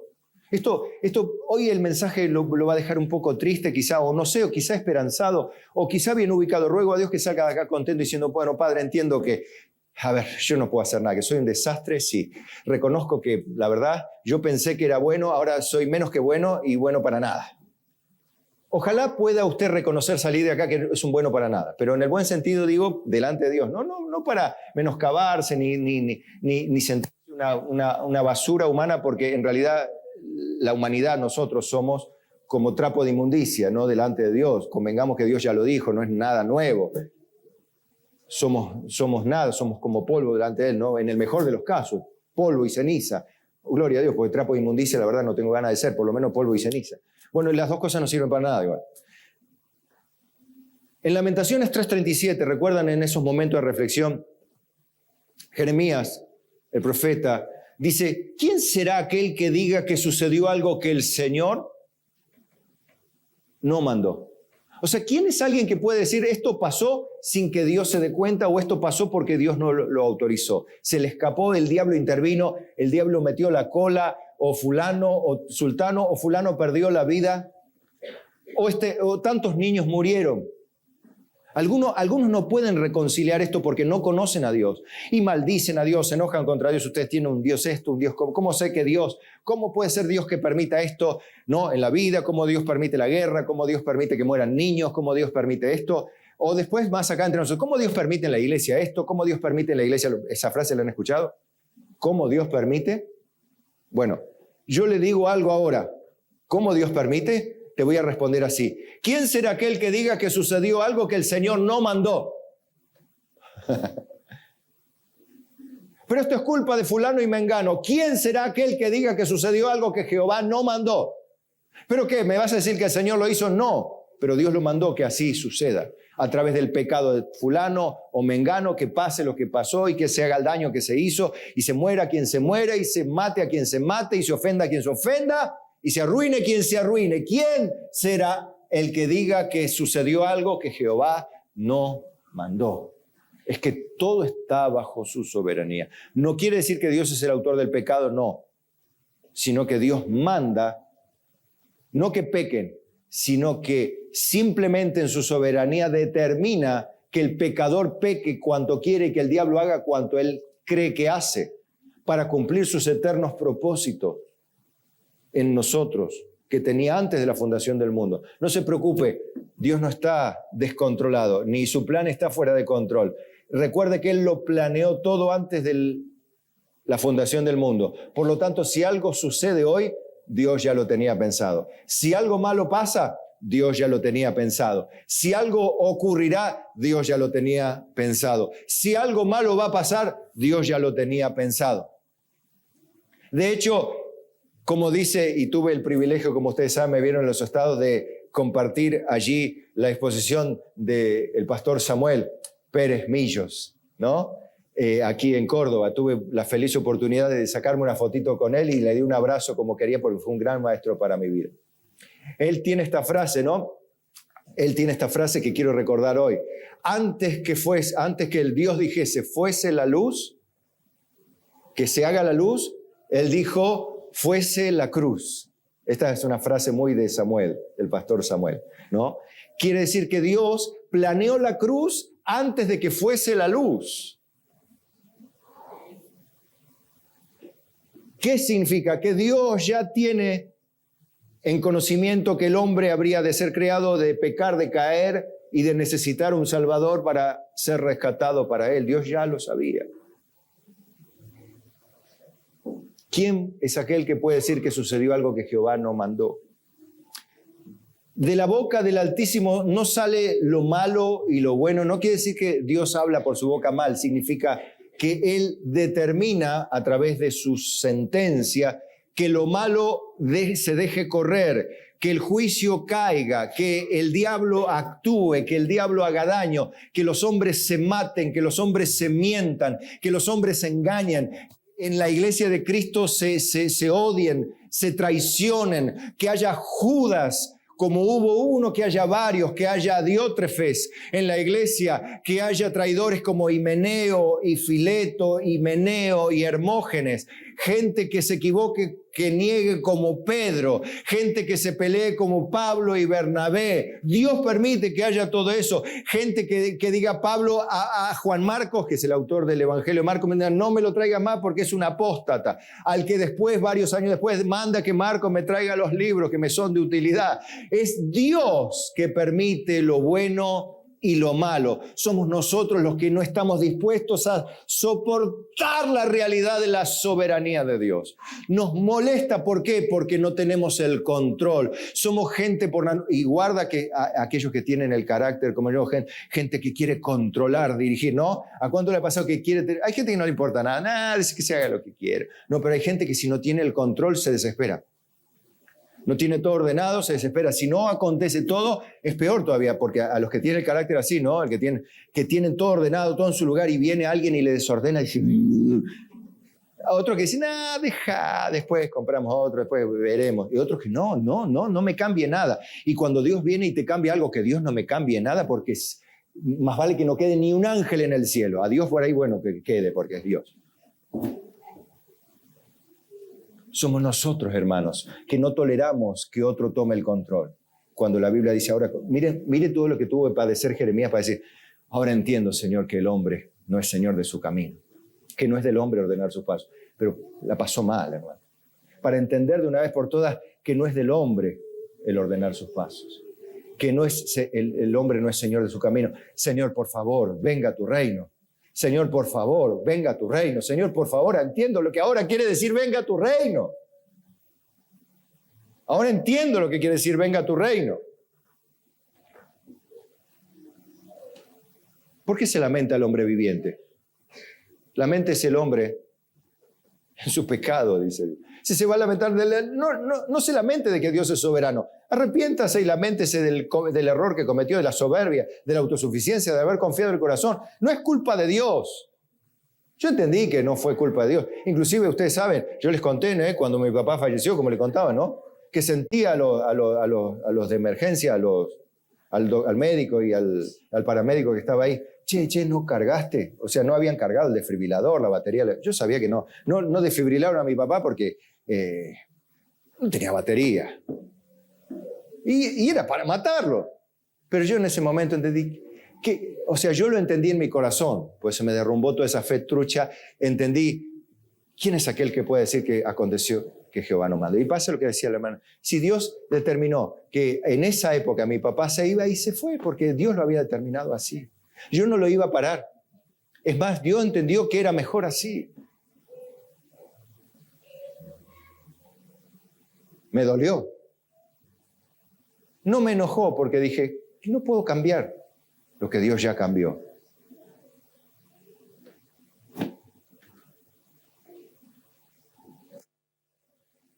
Esto hoy el mensaje lo va a dejar un poco triste quizá, o no sé, o quizá esperanzado, o quizá bien ubicado. Ruego a Dios que salga de acá contento diciendo, bueno, Padre, entiendo que, a ver, yo no puedo hacer nada, que soy un desastre, sí. Reconozco que, la verdad, yo pensé que era bueno, ahora soy menos que bueno y bueno para nada. Ojalá pueda usted reconocer, salir de acá que es un bueno para nada, pero en el buen sentido digo, delante de Dios, no para menoscabarse ni sentirse una basura humana, porque en realidad la humanidad, nosotros somos como trapo de inmundicia, ¿no? Delante de Dios. Convengamos que Dios ya lo dijo, no es nada nuevo. Somos nada, somos como polvo delante de Él, ¿no? En el mejor de los casos, polvo y ceniza. Gloria a Dios, porque trapo de inmundicia, la verdad, no tengo ganas de ser, por lo menos polvo y ceniza. Bueno, y las dos cosas no sirven para nada igual. En Lamentaciones 3:37, ¿recuerdan en esos momentos de reflexión? Jeremías, el profeta, dice, ¿quién será aquel que diga que sucedió algo que el Señor no mandó? O sea, ¿quién es alguien que puede decir esto pasó sin que Dios se dé cuenta o esto pasó porque Dios no lo autorizó? Se le escapó, el diablo intervino, el diablo metió la cola, o fulano, o sultano, o fulano perdió la vida, o tantos niños murieron. Algunos no pueden reconciliar esto porque no conocen a Dios y maldicen a Dios, se enojan contra Dios. Ustedes tienen un Dios esto, un Dios, ¿cómo sé que Dios? ¿Cómo puede ser Dios que permita esto, no, en la vida? ¿Cómo Dios permite la guerra? ¿Cómo Dios permite que mueran niños? ¿Cómo Dios permite esto? O después más acá entre nosotros, ¿cómo Dios permite en la iglesia esto? ¿Cómo Dios permite en la iglesia? ¿Esa frase la han escuchado? ¿Cómo Dios permite? Bueno, yo le digo algo ahora. ¿Cómo Dios permite? Te voy a responder así. ¿Quién será aquel que diga que sucedió algo que el Señor no mandó? Pero esto es culpa de fulano y mengano. ¿Quién será aquel que diga que sucedió algo que Jehová no mandó? ¿Pero qué? ¿Me vas a decir que el Señor lo hizo? No, pero Dios lo mandó que así suceda. A través del pecado de fulano o mengano, que pase lo que pasó y que se haga el daño que se hizo y se muera quien se muera y se mate a quien se mate y se ofenda a quien se ofenda. Y se arruine quien se arruine. ¿Quién será el que diga que sucedió algo que Jehová no mandó? Es que todo está bajo su soberanía. No quiere decir que Dios es el autor del pecado, no. Sino que Dios manda, no que pequen, sino que simplemente en su soberanía determina que el pecador peque cuanto quiere y que el diablo haga cuanto él cree que hace para cumplir sus eternos propósitos en nosotros, que tenía antes de la fundación del mundo. No se preocupe, Dios no está descontrolado, ni su plan está fuera de control. Recuerde que Él lo planeó todo antes de la fundación del mundo. Por lo tanto, si algo sucede hoy, Dios ya lo tenía pensado. Si algo malo pasa, Dios ya lo tenía pensado. Si algo ocurrirá, Dios ya lo tenía pensado. Si algo malo va a pasar, Dios ya lo tenía pensado. De hecho, como dice, y tuve el privilegio, como ustedes saben, me vieron en los estados de compartir allí la exposición del pastor Samuel Pérez Millos, ¿no? Aquí en Córdoba. Tuve la feliz oportunidad de sacarme una fotito con él y le di un abrazo como quería porque fue un gran maestro para mi vida. Él tiene esta frase, ¿no? Él tiene esta frase que quiero recordar hoy. Antes que el Dios dijese, fuese la luz, que se haga la luz, Él dijo, fuese la cruz. Esta es una frase muy de Samuel, del pastor Samuel, ¿no? Quiere decir que Dios planeó la cruz antes de que fuese la luz. ¿Qué significa? Que Dios ya tiene en conocimiento que el hombre habría de ser creado, de pecar, de caer y de necesitar un Salvador para ser rescatado para Él. Dios ya lo sabía. ¿Quién es aquel que puede decir que sucedió algo que Jehová no mandó? De la boca del Altísimo no sale lo malo y lo bueno. No quiere decir que Dios habla por su boca mal. Significa que Él determina a través de su sentencia que lo malo se deje correr, que el juicio caiga, que el diablo actúe, que el diablo haga daño, que los hombres se maten, que los hombres se mientan, que los hombres se engañen. En la iglesia de Cristo se odien, se traicionen, que haya Judas, como hubo uno, que haya varios, que haya Diótrefes en la iglesia, que haya traidores como Himeneo y Fileto, Himeneo y Hermógenes, gente que se equivoque, que niegue como Pedro, gente que se pelee como Pablo y Bernabé. Dios permite que haya todo eso. Gente que diga Pablo a Juan Marcos, que es el autor del Evangelio de Marcos, no me lo traiga más porque es un apóstata. Al que después, varios años después, manda que Marcos me traiga los libros que me son de utilidad. Es Dios que permite lo bueno y lo malo. Somos nosotros los que no estamos dispuestos a soportar la realidad de la soberanía de Dios. Nos molesta, ¿por qué? Porque no tenemos el control. Somos gente, y guarda que aquellos que tienen el carácter como yo, gente que quiere controlar, dirigir, ¿no? ¿A cuánto le ha pasado que quiere? Hay gente que no le importa nada, dice que se haga lo que quiere. No, pero hay gente que si no tiene el control se desespera. No tiene todo ordenado, se desespera. Si no acontece todo, es peor todavía, porque a los que tienen el carácter así, ¿no? El que tienen todo ordenado, todo en su lugar, y viene alguien y le desordena y dice... A otros que dicen, deja, después compramos otro, después veremos. Y otros que no me cambie nada. Y cuando Dios viene y te cambia algo, que Dios no me cambie nada, porque más vale que no quede ni un ángel en el cielo. A Dios por ahí, bueno, que quede, porque es Dios. Somos nosotros, hermanos, que no toleramos que otro tome el control. Cuando la Biblia dice ahora, mire todo lo que tuvo que padecer Jeremías para decir, ahora entiendo, Señor, que el hombre no es Señor de su camino, que no es del hombre ordenar sus pasos, pero la pasó mal, hermano. Para entender de una vez por todas que no es del hombre el ordenar sus pasos, que no es, el hombre no es Señor de su camino. Señor, por favor, venga a tu reino. Señor, por favor, venga a tu reino. Señor, por favor, entiendo lo que ahora quiere decir venga a tu reino. Ahora entiendo lo que quiere decir venga a tu reino. ¿Por qué se lamenta el hombre viviente? Laméntese el hombre en su pecado, dice. Si se va a lamentar, no se lamente de que Dios es soberano. Arrepiéntase y laméntese del error que cometió, de la soberbia, de la autosuficiencia, de haber confiado en el corazón. No es culpa de Dios. Yo entendí que no fue culpa de Dios. Inclusive ustedes saben, yo les conté, ¿no? Cuando mi papá falleció, como le contaba, ¿no? Que sentía a los de emergencia, al médico y al paramédico que estaba ahí. Che, ¿no cargaste? O sea, no habían cargado el desfibrilador, la batería. Yo sabía que no desfibrilaron a mi papá porque no tenía batería. Y era para matarlo. Pero yo en ese momento entendí que, o sea, yo lo entendí en mi corazón, pues se me derrumbó toda esa fe trucha. Entendí, ¿quién es aquel que puede decir que aconteció que Jehová no mandó? Y pasa lo que decía el hermano. Si Dios determinó que en esa época mi papá se iba y se fue, porque Dios lo había determinado así. Yo no lo iba a parar. Es más, Dios entendió que era mejor así. Me dolió. No me enojó porque dije, no puedo cambiar lo que Dios ya cambió.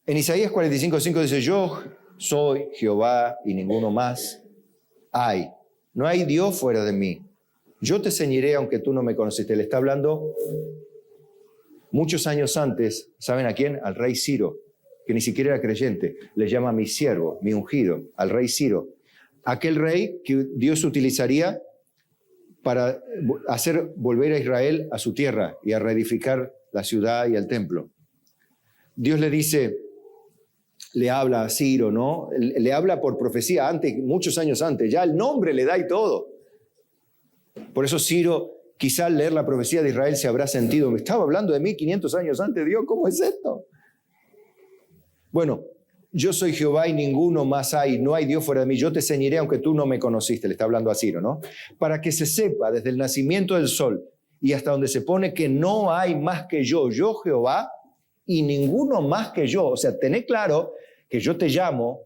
En Isaías 45:5 dice, yo soy Jehová y ninguno más hay. No hay Dios fuera de mí. Yo te ceñiré aunque tú no me conociste. Le está hablando muchos años antes, ¿saben a quién? Al rey Ciro, que ni siquiera era creyente. Le llama mi siervo, mi ungido, al rey Ciro. Aquel rey que Dios utilizaría para hacer volver a Israel a su tierra y a reedificar la ciudad y el templo. Dios le dice, le habla a Ciro, ¿no? Le habla por profecía antes, muchos años antes. Ya el nombre le da y todo. Por eso Ciro, quizá al leer la profecía de Israel se habrá sentido, me estaba hablando de 1500 años antes, Dios, ¿cómo es esto? Bueno, yo soy Jehová y ninguno más hay, no hay Dios fuera de mí, yo te ceñiré aunque tú no me conociste, le está hablando a Ciro, ¿no? Para que se sepa desde el nacimiento del sol y hasta donde se pone que no hay más que yo Jehová y ninguno más que yo. O sea, tené claro que yo te llamo,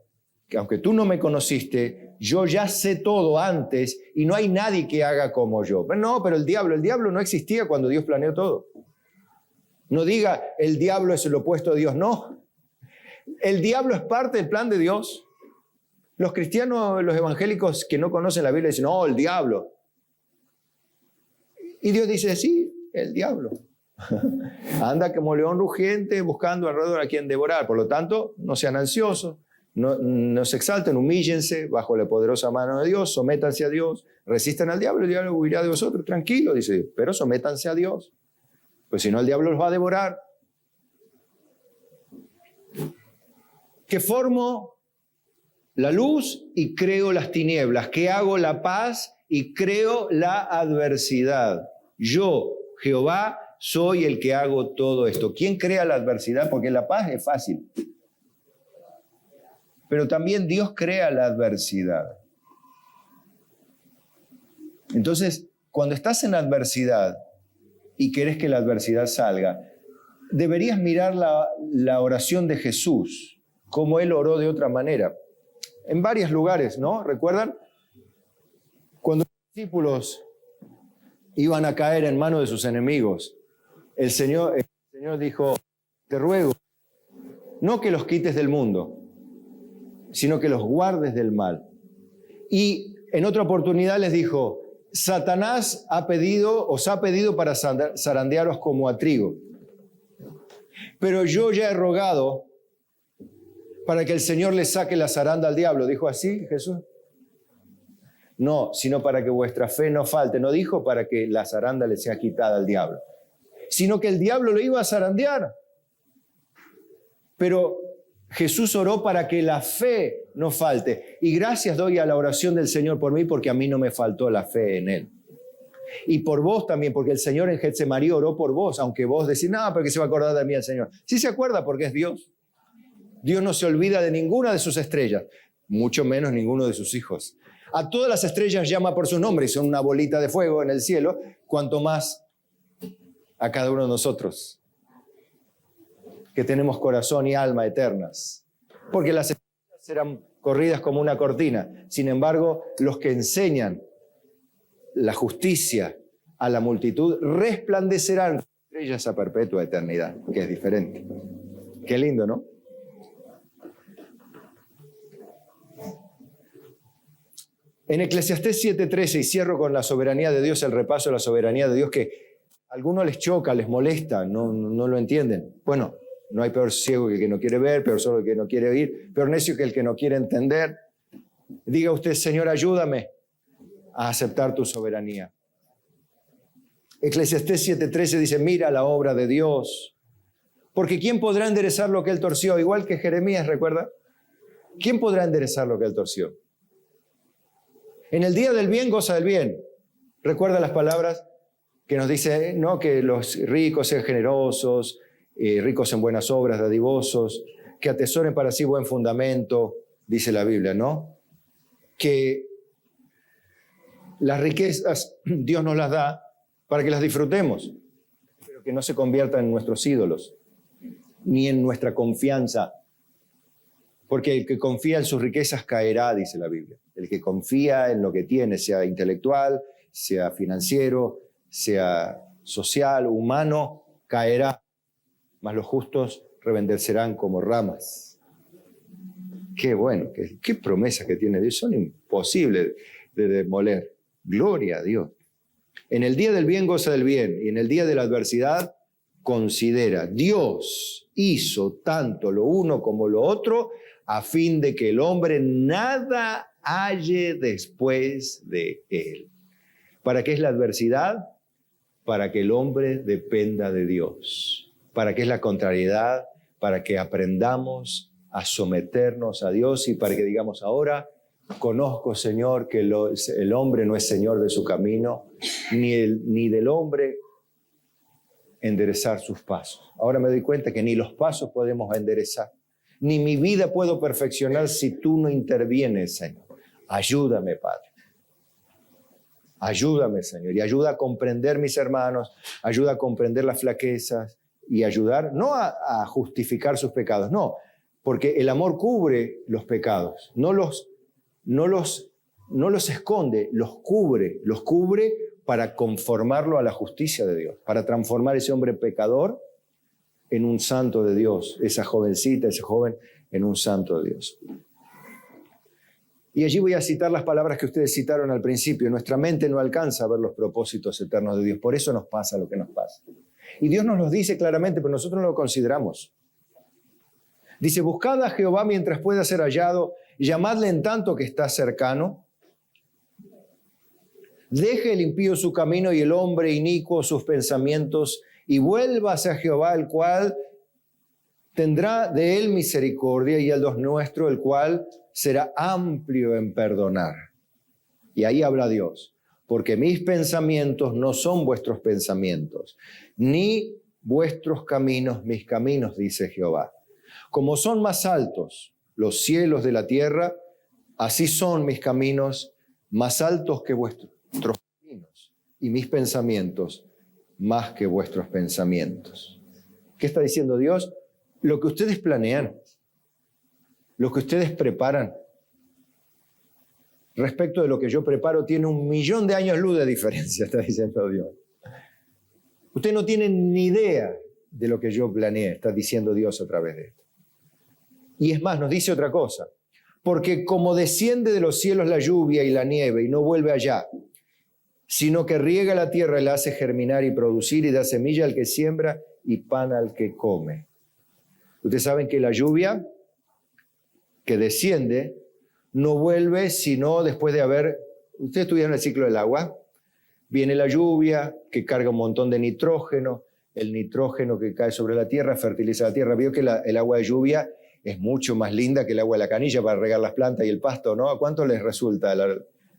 que aunque tú no me conociste, yo ya sé todo antes y no hay nadie que haga como yo. No, pero el diablo no existía cuando Dios planeó todo. No diga, el diablo es el opuesto de Dios, no. El diablo es parte del plan de Dios. Los cristianos, los evangélicos que no conocen la Biblia dicen, no, el diablo. Y Dios dice, sí, el diablo. Anda como león rugiente buscando alrededor a quien devorar. Por lo tanto, no sean ansiosos, no se exalten, humíllense bajo la poderosa mano de Dios, sométanse a Dios, resistan al diablo, el diablo huirá de vosotros. Tranquilo, dice, pero sométanse a Dios. Pues si no, el diablo los va a devorar. Que formo la luz y creo las tinieblas, que hago la paz y creo la adversidad. Yo, Jehová, soy el que hago todo esto. ¿Quién crea la adversidad? Porque la paz es fácil. Pero también Dios crea la adversidad. Entonces, cuando estás en adversidad y querés que la adversidad salga, deberías mirar la oración de Jesús, cómo Él oró de otra manera. En varios lugares, ¿no? ¿Recuerdan? Cuando los discípulos iban a caer en manos de sus enemigos, el Señor dijo, te ruego, no que los quites del mundo, sino que los guardes del mal. Y en otra oportunidad les dijo, Satanás os ha pedido para zarandearos como a trigo. Pero yo ya he rogado para que el Señor le saque la zaranda al diablo. ¿Dijo así Jesús? No, sino para que vuestra fe no falte. No dijo para que la zaranda le sea quitada al diablo, sino que el diablo lo iba a zarandear. Pero Jesús oró para que la fe no falte. Y gracias doy a la oración del Señor por mí, porque a mí no me faltó la fe en Él. Y por vos también, porque el Señor en Getsemaní oró por vos, aunque vos decís, no, pero que se va a acordar de mí el Señor. Sí se acuerda porque es Dios. Dios no se olvida de ninguna de sus estrellas, mucho menos ninguno de sus hijos. A todas las estrellas llama por su nombre y son una bolita de fuego en el cielo, cuanto más a cada uno de nosotros, que tenemos corazón y alma eternas. Porque las estrellas serán corridas como una cortina. Sin embargo, los que enseñan la justicia a la multitud resplandecerán estrellas a perpetua eternidad, que es diferente. Qué lindo, ¿no? En Eclesiastés 7:13, y cierro con la soberanía de Dios, el repaso de la soberanía de Dios, que a algunos les choca, les molesta, no lo entienden. Bueno, no hay peor ciego que el que no quiere ver, peor sordo que el que no quiere oír, peor necio que el que no quiere entender. Diga usted, Señor, ayúdame a aceptar tu soberanía. Eclesiastés 7:13 dice, mira la obra de Dios, porque ¿quién podrá enderezar lo que él torció? Igual que Jeremías, ¿recuerda? ¿Quién podrá enderezar lo que él torció? En el día del bien, goza del bien. ¿Recuerda las palabras que nos dice, no, que los ricos sean generosos, ricos en buenas obras, dadivosos, que atesoren para sí buen fundamento, dice la Biblia, ¿no? Que las riquezas Dios nos las da para que las disfrutemos, pero que no se conviertan en nuestros ídolos, ni en nuestra confianza, porque el que confía en sus riquezas caerá, dice la Biblia. El que confía en lo que tiene, sea intelectual, sea financiero, sea social, humano, caerá, mas los justos reverdecerán como ramas. Qué bueno, qué promesas que tiene Dios, son imposibles de demoler. Gloria a Dios. En el día del bien goza del bien, y en el día de la adversidad considera, Dios hizo tanto lo uno como lo otro, a fin de que el hombre nada halle después de él. ¿Para qué es la adversidad? Para que el hombre dependa de Dios. ¿Para qué es la contrariedad? Para que aprendamos a someternos a Dios y para que digamos ahora, conozco, Señor, que el hombre no es señor de su camino, ni del hombre enderezar sus pasos. Ahora me doy cuenta que ni los pasos podemos enderezar, ni mi vida puedo perfeccionar si tú no intervienes, Señor. Ayúdame, Padre. Ayúdame, Señor, y ayuda a comprender mis hermanos, ayuda a comprender las flaquezas y ayudar, no a justificar sus pecados, no, porque el amor cubre los pecados, no los esconde, los cubre para conformarlo a la justicia de Dios, para transformar ese hombre pecador en un santo de Dios, esa jovencita, ese joven en un santo de Dios. Y allí voy a citar las palabras que ustedes citaron al principio. Nuestra mente no alcanza a ver los propósitos eternos de Dios. Por eso nos pasa lo que nos pasa. Y Dios nos los dice claramente, pero nosotros no lo consideramos. Dice, buscad a Jehová mientras pueda ser hallado, llamadle en tanto que está cercano. Deje el impío su camino y el hombre inicuo sus pensamientos, y vuélvase a Jehová, el cual tendrá de él misericordia, y el Dios nuestro, el cual será amplio en perdonar. Y ahí habla Dios, porque mis pensamientos no son vuestros pensamientos, ni vuestros caminos mis caminos, dice Jehová. Como son más altos los cielos de la tierra, así son mis caminos más altos que vuestros caminos, y mis pensamientos más que vuestros pensamientos. ¿Qué está diciendo Dios? Lo que ustedes planean, lo que ustedes preparan, respecto de lo que yo preparo, tiene 1.000.000 de años luz de diferencia, está diciendo Dios. Ustedes no tienen ni idea de lo que yo planeé, está diciendo Dios a través de esto. Y es más, nos dice otra cosa, porque como desciende de los cielos la lluvia y la nieve y no vuelve allá, sino que riega la tierra y la hace germinar y producir y da semilla al que siembra y pan al que come. Ustedes saben que la lluvia que desciende no vuelve sino después de haber... Ustedes estudiaron el ciclo del agua. Viene la lluvia que carga un montón de nitrógeno, el nitrógeno que cae sobre la tierra fertiliza la tierra. Vio que el agua de lluvia es mucho más linda que el agua de la canilla para regar las plantas y el pasto, ¿no? ¿A cuánto les resulta?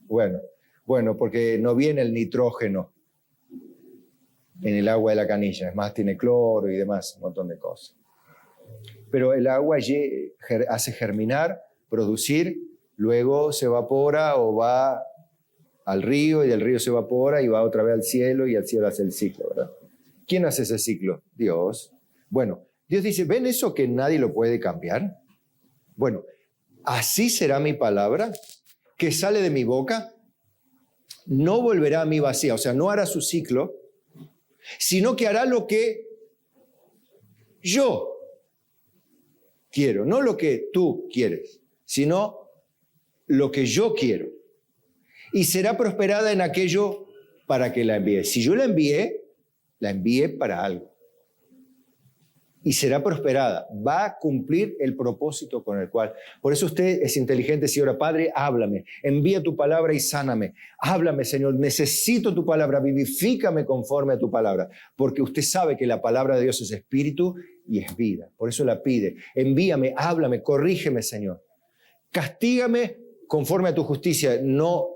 Bueno, porque no viene el nitrógeno en el agua de la canilla, es más, tiene cloro y demás, un montón de cosas. Pero el agua hace germinar, producir, luego se evapora o va al río y del río se evapora y va otra vez al cielo y al cielo hace el ciclo, ¿verdad? ¿Quién hace ese ciclo? Dios. Bueno, Dios dice, ¿ven eso que nadie lo puede cambiar? Bueno, así será mi palabra que sale de mi boca, no volverá a mí vacía, o sea, no hará su ciclo, sino que hará lo que yo quiero, no lo que tú quieres, sino lo que yo quiero. Y será prosperada en aquello para que la envíe. Si yo la envié para algo. Y será prosperada. Va a cumplir el propósito con el cual. Por eso usted es inteligente, si ora, Padre, háblame. Envía tu palabra y sáname. Háblame, Señor. Necesito tu palabra. Vivifícame conforme a tu palabra. Porque usted sabe que la palabra de Dios es espíritu y es vida. Por eso la pide. Envíame, háblame, corrígeme, Señor. Castígame conforme a tu justicia. No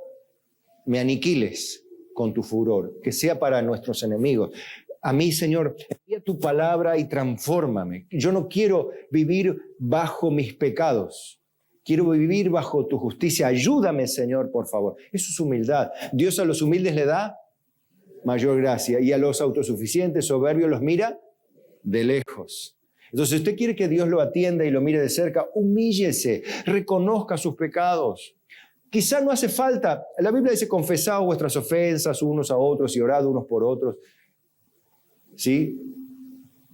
me aniquiles con tu furor. Que sea para nuestros enemigos. A mí, Señor, envía tu palabra y transfórmame. Yo no quiero vivir bajo mis pecados. Quiero vivir bajo tu justicia. Ayúdame, Señor, por favor. Eso es humildad. Dios a los humildes le da mayor gracia y a los autosuficientes, soberbios, los mira de lejos. Entonces, si usted quiere que Dios lo atienda y lo mire de cerca, humíllese, reconozca sus pecados. Quizá no hace falta. La Biblia dice, confesad vuestras ofensas unos a otros y orad unos por otros. ¿Sí?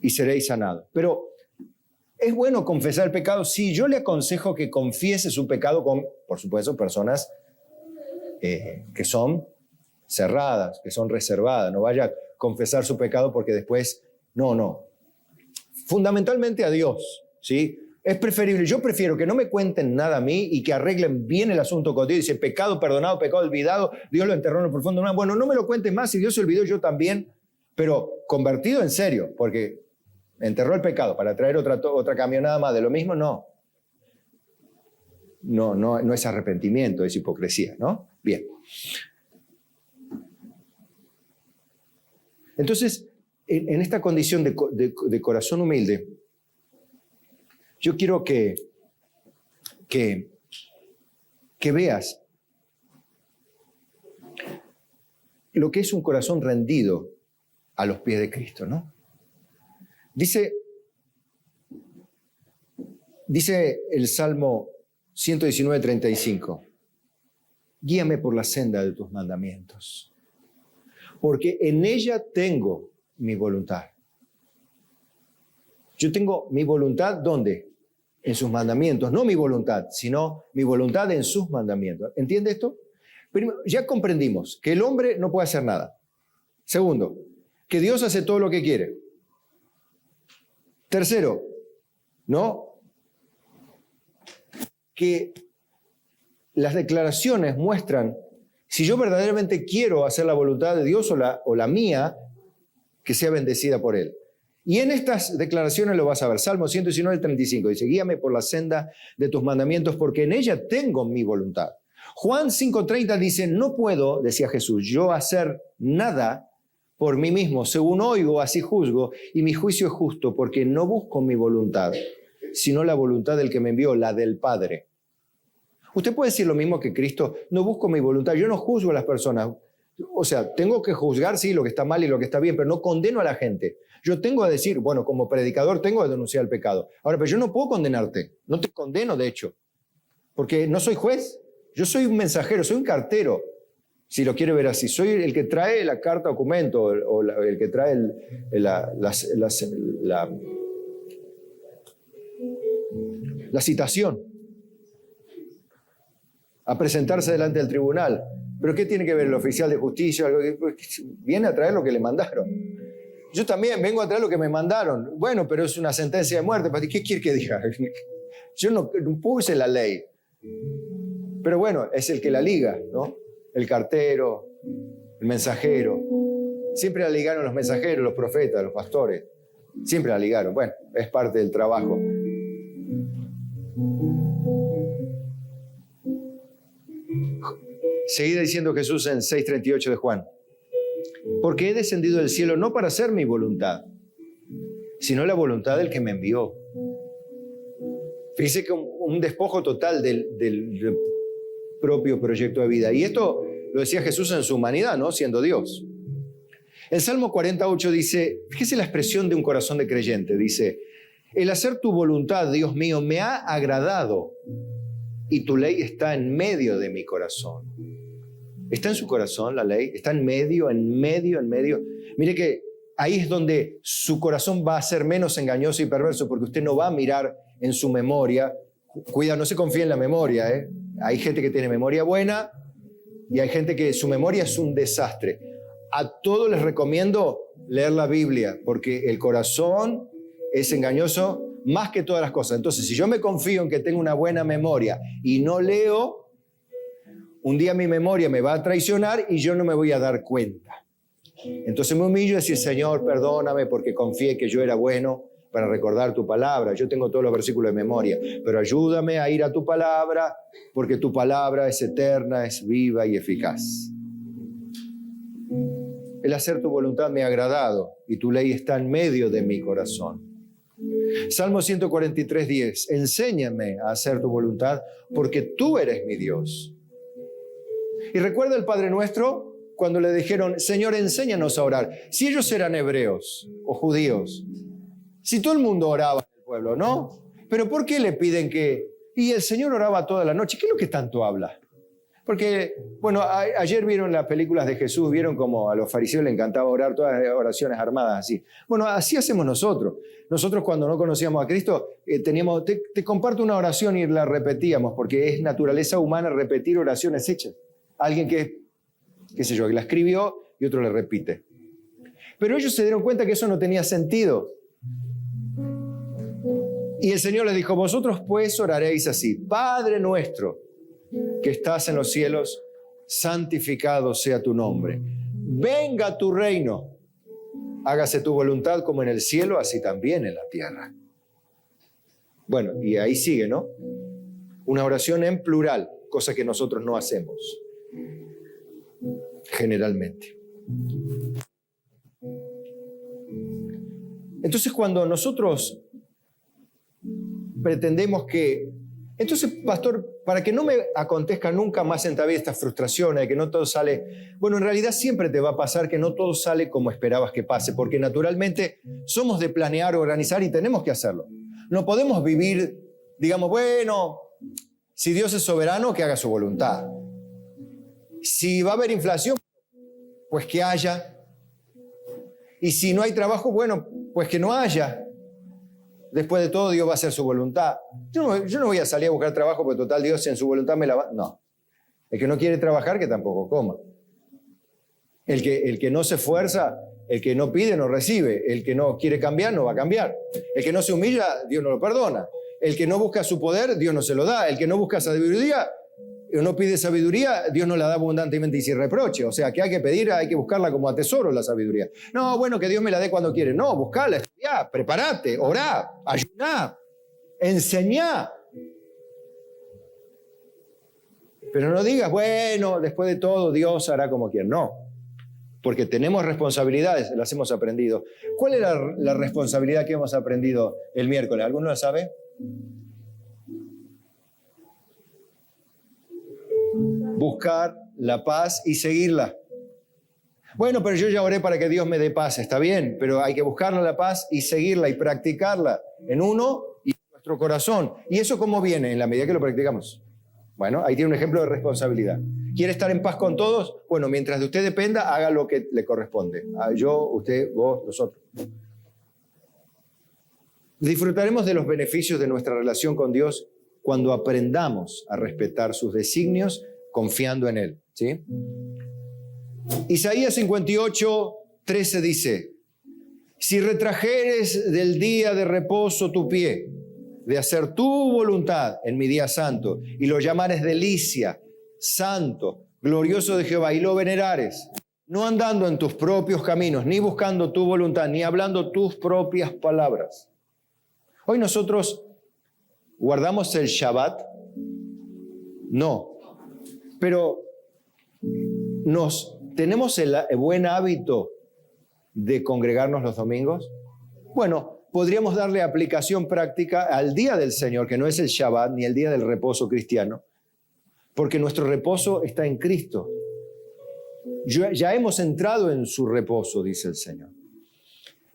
Y seréis sanados. Pero ¿es bueno confesar el pecado? Sí, yo le aconsejo que confiese su pecado con, por supuesto, personas que son cerradas, que son reservadas. No vaya a confesar su pecado porque después, no. Fundamentalmente a Dios, ¿sí? Es preferible, yo prefiero que no me cuenten nada a mí y que arreglen bien el asunto con Dios. Dice, pecado perdonado, pecado olvidado, Dios lo enterró en lo profundo. Bueno, no me lo cuenten más, si Dios se olvidó, yo también. Pero convertido en serio, porque enterró el pecado para traer otra camionada más de lo mismo, no es arrepentimiento, es hipocresía, ¿no? Bien. Entonces, en esta condición de corazón humilde, yo quiero que veas lo que es un corazón rendido a los pies de Cristo, ¿no? Dice el Salmo 119:35, guíame por la senda de tus mandamientos, porque en ella tengo mi voluntad. Yo tengo mi voluntad, ¿dónde? en sus mandamientos, no mi voluntad, sino mi voluntad en sus mandamientos. ¿Entiende esto? Primero, ya comprendimos que el hombre no puede hacer nada. Segundo, que Dios hace todo lo que quiere. Tercero, ¿no? Que las declaraciones muestran si yo verdaderamente quiero hacer la voluntad de Dios o la mía, que sea bendecida por Él. Y en estas declaraciones lo vas a ver. Salmo 119, 35 dice, guíame por la senda de tus mandamientos porque en ella tengo mi voluntad. Juan 5:30 dice, no puedo, decía Jesús, yo hacer nada por mí mismo. Según oigo, así juzgo, y mi juicio es justo porque no busco mi voluntad, sino la voluntad del que me envió, la del Padre. Usted puede decir lo mismo que Cristo, no busco mi voluntad, yo no juzgo a las personas. O sea, tengo que juzgar, sí, lo que está mal y lo que está bien, pero no condeno a la gente. Yo tengo que decir, bueno, como predicador tengo que denunciar el pecado. Ahora, pero yo no puedo condenarte, no te condeno de hecho, porque no soy juez, yo soy un mensajero, soy un cartero, si lo quiere ver así. Soy el que trae la carta documento o el que trae la citación a presentarse delante del tribunal. ¿Pero qué tiene que ver el oficial de justicia? Viene a traer lo que le mandaron. Yo también vengo a traer lo que me mandaron. Bueno, pero es una sentencia de muerte. ¿Qué quiere que diga? Yo no puse la ley. Pero bueno, es el que la liga, ¿no? El cartero, el mensajero. Siempre la ligaron los mensajeros, los profetas, los pastores. Siempre la ligaron. Bueno, es parte del trabajo. Seguía diciendo Jesús en 6:38 de Juan, porque he descendido del cielo no para hacer mi voluntad, sino la voluntad del que me envió. Fíjese que un despojo total del propio proyecto de vida. Y esto lo decía Jesús en su humanidad, ¿no? Siendo Dios. El Salmo 48 dice, fíjese la expresión de un corazón de creyente, dice, el hacer tu voluntad, Dios mío, me ha agradado y tu ley está en medio de mi corazón. ¿Está en su corazón la ley? ¿Está en medio, en medio, en medio? Mire que ahí es donde su corazón va a ser menos engañoso y perverso, porque usted no va a mirar en su memoria. Cuida, no se confíe en la memoria, ¿eh? Hay gente que tiene memoria buena y hay gente que su memoria es un desastre. A todos les recomiendo leer la Biblia, porque el corazón es engañoso más que todas las cosas. Entonces, si yo me confío en que tengo una buena memoria y no leo, un día mi memoria me va a traicionar y yo no me voy a dar cuenta. Entonces me humillo y decir, Señor, perdóname porque confié que yo era bueno para recordar tu palabra. Yo tengo todos los versículos de memoria, pero ayúdame a ir a tu palabra porque tu palabra es eterna, es viva y eficaz. El hacer tu voluntad me ha agradado y tu ley está en medio de mi corazón. Salmo 143:10, enséñame a hacer tu voluntad porque tú eres mi Dios. Y recuerda el Padre Nuestro cuando le dijeron, Señor, enséñanos a orar. Si ellos eran hebreos o judíos, si todo el mundo oraba en el pueblo, ¿no? Pero ¿por qué le piden que...? Y el Señor oraba toda la noche. ¿Qué es lo que tanto habla? Porque, bueno, ayer vieron las películas de Jesús, vieron como a los fariseos les encantaba orar, todas las oraciones armadas así. Bueno, así hacemos nosotros. Nosotros cuando no conocíamos a Cristo, te comparto una oración y la repetíamos, porque es naturaleza humana repetir oraciones hechas. Alguien que, qué sé yo, que la escribió y otro le repite. Pero ellos se dieron cuenta que eso no tenía sentido. Y el Señor les dijo, vosotros pues oraréis así, Padre nuestro, que estás en los cielos, santificado sea tu nombre. Venga tu reino, hágase tu voluntad como en el cielo, así también en la tierra. Bueno, y ahí sigue, ¿no? Una oración en plural, cosa que nosotros no hacemos, generalmente. Entonces, cuando nosotros pretendemos que... Entonces, pastor, para que no me acontezca nunca más en esta vida estas frustraciones de que no todo sale... Bueno, en realidad siempre te va a pasar que no todo sale como esperabas que pase, porque naturalmente somos de planear, organizar y tenemos que hacerlo. No podemos vivir, digamos, bueno, si Dios es soberano, que haga su voluntad. Si va a haber inflación, pues que haya. Y si no hay trabajo, bueno, pues que no haya. después de todo Dios va a hacer su voluntad. Yo no voy a salir a buscar trabajo porque total Dios en su voluntad me la va... No. El que no quiere trabajar, que tampoco coma. El que no se esfuerza, el que no pide, no recibe. El que no quiere cambiar, no va a cambiar. El que no se humilla, Dios no lo perdona. El que no busca su poder, Dios no se lo da. El que no busca sabiduría, o no pide sabiduría, Dios no la da abundantemente y sin reproche. O sea, que hay que pedir, hay que buscarla como a tesoro la sabiduría. No, bueno, que Dios me la dé cuando quiere. No, buscala, estudiá, prepárate, orá, ayuná, enseñá. Pero no digas, bueno, después de todo Dios hará como quiera. No, porque tenemos responsabilidades, las hemos aprendido. ¿Cuál es la responsabilidad que hemos aprendido el miércoles? ¿Alguno la sabe? Buscar la paz y seguirla. Bueno, pero yo ya oré para que Dios me dé paz, está bien, pero hay que buscarla la paz y seguirla y practicarla en uno y en nuestro corazón. ¿Y eso cómo viene? En la medida que lo practicamos. Bueno, ahí tiene un ejemplo de responsabilidad. ¿Quiere estar en paz con todos? Bueno, mientras de usted dependa, haga lo que le corresponde. Yo, usted, vos, nosotros. Disfrutaremos de los beneficios de nuestra relación con Dios cuando aprendamos a respetar sus designios confiando en Él. ¿Sí? Isaías 58:13 dice: si retrajeres del día de reposo tu pie, de hacer tu voluntad en mi día santo, y lo llamares delicia, santo, glorioso de Jehová, y lo venerares, no andando en tus propios caminos, ni buscando tu voluntad, ni hablando tus propias palabras. Hoy nosotros guardamos el Shabbat, no, pero tenemos el buen hábito de congregarnos los domingos. Bueno, podríamos darle aplicación práctica al día del Señor, que no es el Shabbat ni el día del reposo cristiano, porque nuestro reposo está en Cristo. Ya hemos entrado en su reposo, dice el Señor.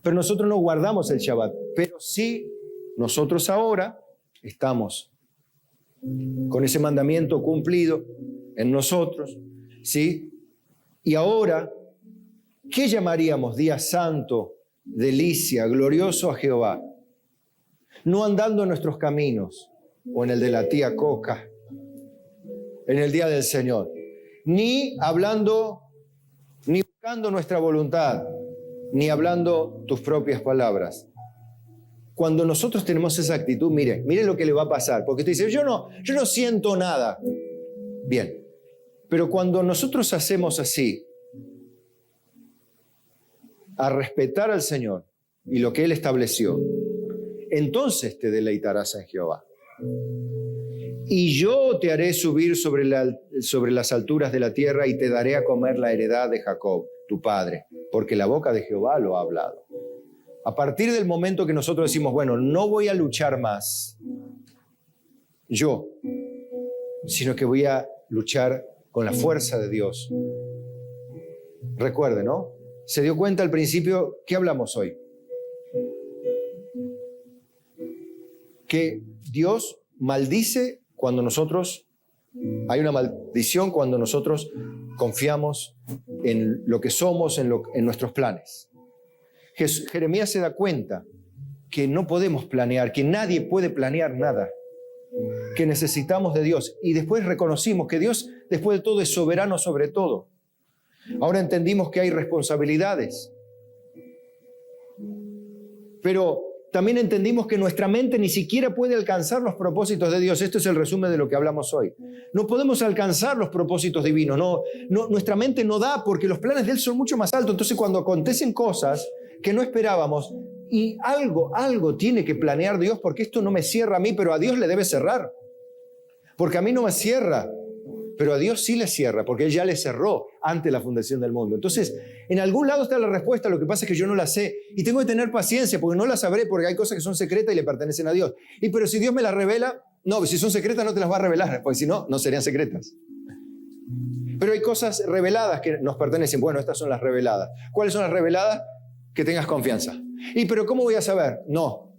Pero nosotros no guardamos el Shabbat, pero sí nosotros ahora estamos con ese mandamiento cumplido en nosotros, ¿sí? Y ahora, ¿qué llamaríamos día santo, delicia, glorioso a Jehová? No andando en nuestros caminos, o en el de la tía Coca, en el día del Señor, ni hablando, ni buscando nuestra voluntad, ni hablando tus propias palabras. Cuando nosotros tenemos esa actitud, mire lo que le va a pasar, porque usted dice, yo no siento nada. Bien, pero cuando nosotros hacemos así, a respetar al Señor y lo que Él estableció, entonces te deleitarás en Jehová. Y yo te haré subir sobre las alturas de la tierra y te daré a comer la heredad de Jacob, tu padre, porque la boca de Jehová lo ha hablado. A partir del momento que nosotros decimos, bueno, no voy a luchar más yo, sino que voy a luchar con la fuerza de Dios. Recuerde, ¿no? ¿Se dio cuenta al principio? ¿Qué hablamos hoy? Que Dios maldice cuando hay una maldición cuando nosotros confiamos en lo que somos, en nuestros planes. Jeremías se da cuenta que no podemos planear, que nadie puede planear nada, que necesitamos de Dios. Y después reconocimos que Dios, después de todo, es soberano sobre todo. Ahora entendimos que hay responsabilidades. Pero también entendimos que nuestra mente ni siquiera puede alcanzar los propósitos de Dios. Esto es el resumen de lo que hablamos hoy. No podemos alcanzar los propósitos divinos. No, nuestra mente no da porque los planes de Él son mucho más altos. Entonces, cuando acontecen cosas que no esperábamos, y algo tiene que planear Dios, porque esto no me cierra a mí, pero a Dios le debe cerrar. Porque a mí no me cierra, pero a Dios sí le cierra, porque Él ya le cerró antes de la fundación del mundo. Entonces, en algún lado está la respuesta, lo que pasa es que yo no la sé, y tengo que tener paciencia, porque no la sabré, porque hay cosas que son secretas y le pertenecen a Dios. Pero si Dios me las revela, no, si son secretas no te las va a revelar, porque si no, no serían secretas. Pero hay cosas reveladas que nos pertenecen. Bueno, estas son las reveladas. ¿Cuáles son las reveladas? Que tengas confianza. ¿Pero cómo voy a saber? No.